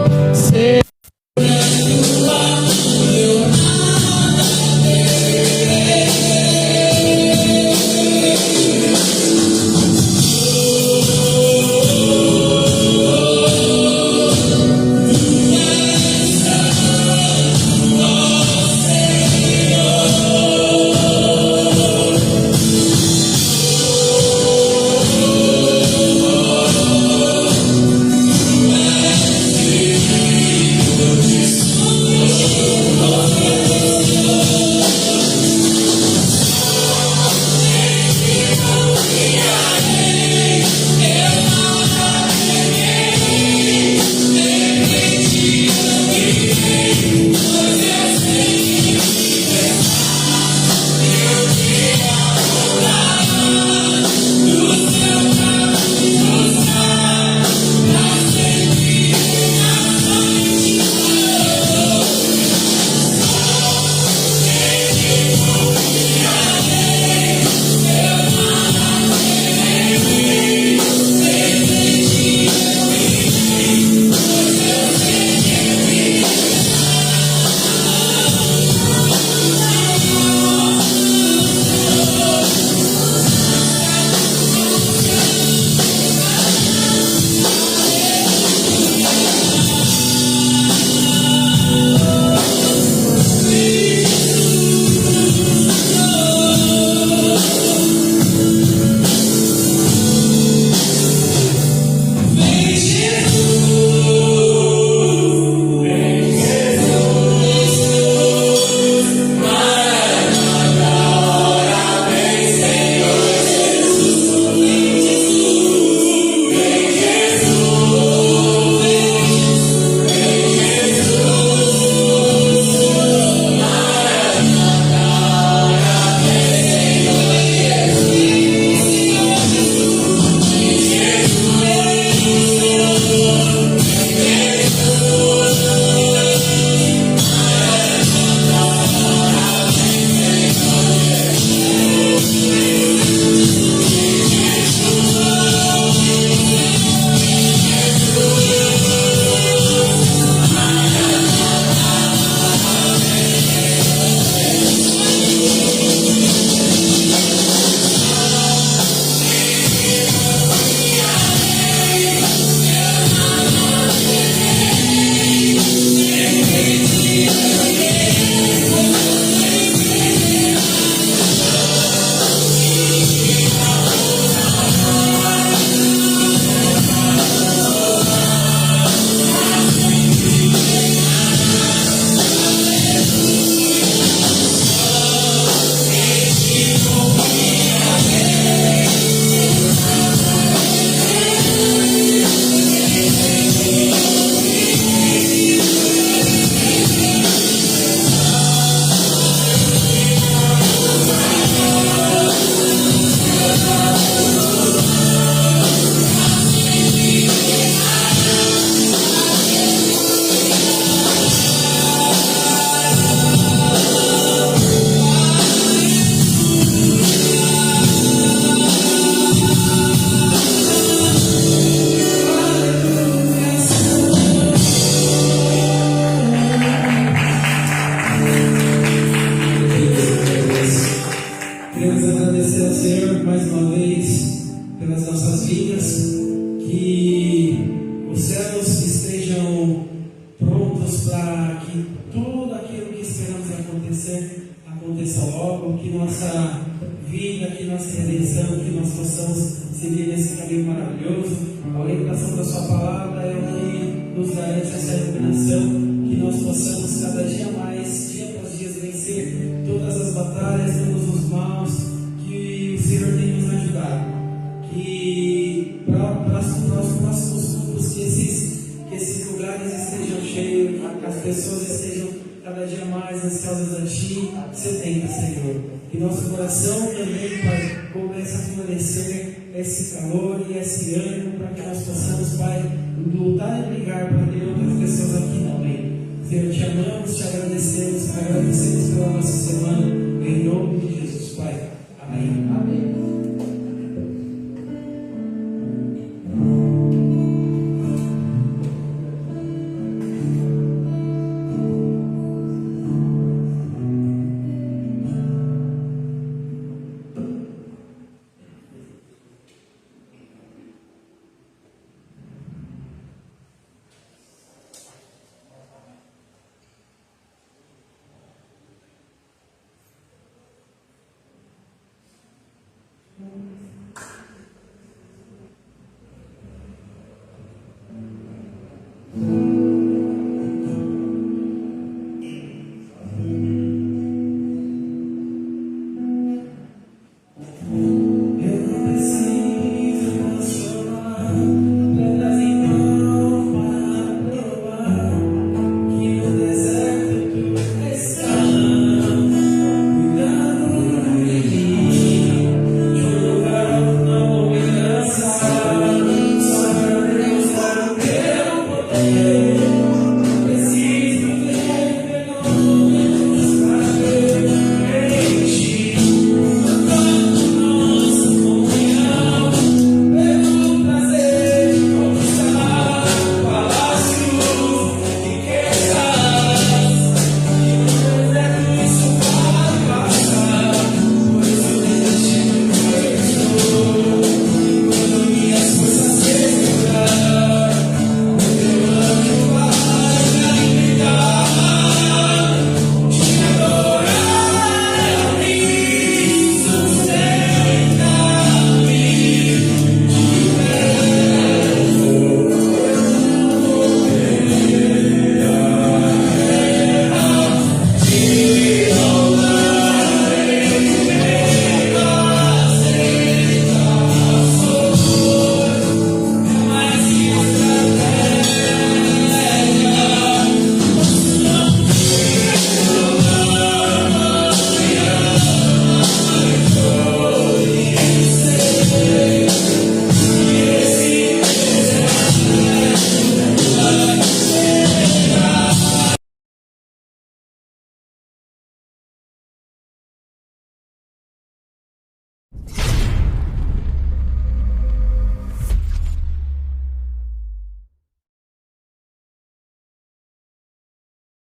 agradecendo ao Senhor mais uma vez pelas nossas vidas, que os céus estejam prontos para que tudo aquilo que esperamos acontecer, aconteça logo, que nossa vida, que nossa redenção, que nós possamos seguir nesse caminho maravilhoso. A orientação da sua palavra é o que nos garante essa iluminação, que nós possamos cada dia mais, dia após dia, vencer todas as batalhas, todos os maus, que o Senhor tem nos ajudado. Que para os próximos cultos, que esses lugares estejam cheios, que as pessoas estejam cada dia mais ansiosas a Ti, sedentas, Senhor. Que nosso coração também, Pai, comece a florescer esse calor e esse ânimo, para que nós possamos, Pai, lutar e brigar para ter outras pessoas aqui também. Senhor, te amamos, te agradecemos pela nossa semana, em nome de Jesus, Pai. Amém. Amém.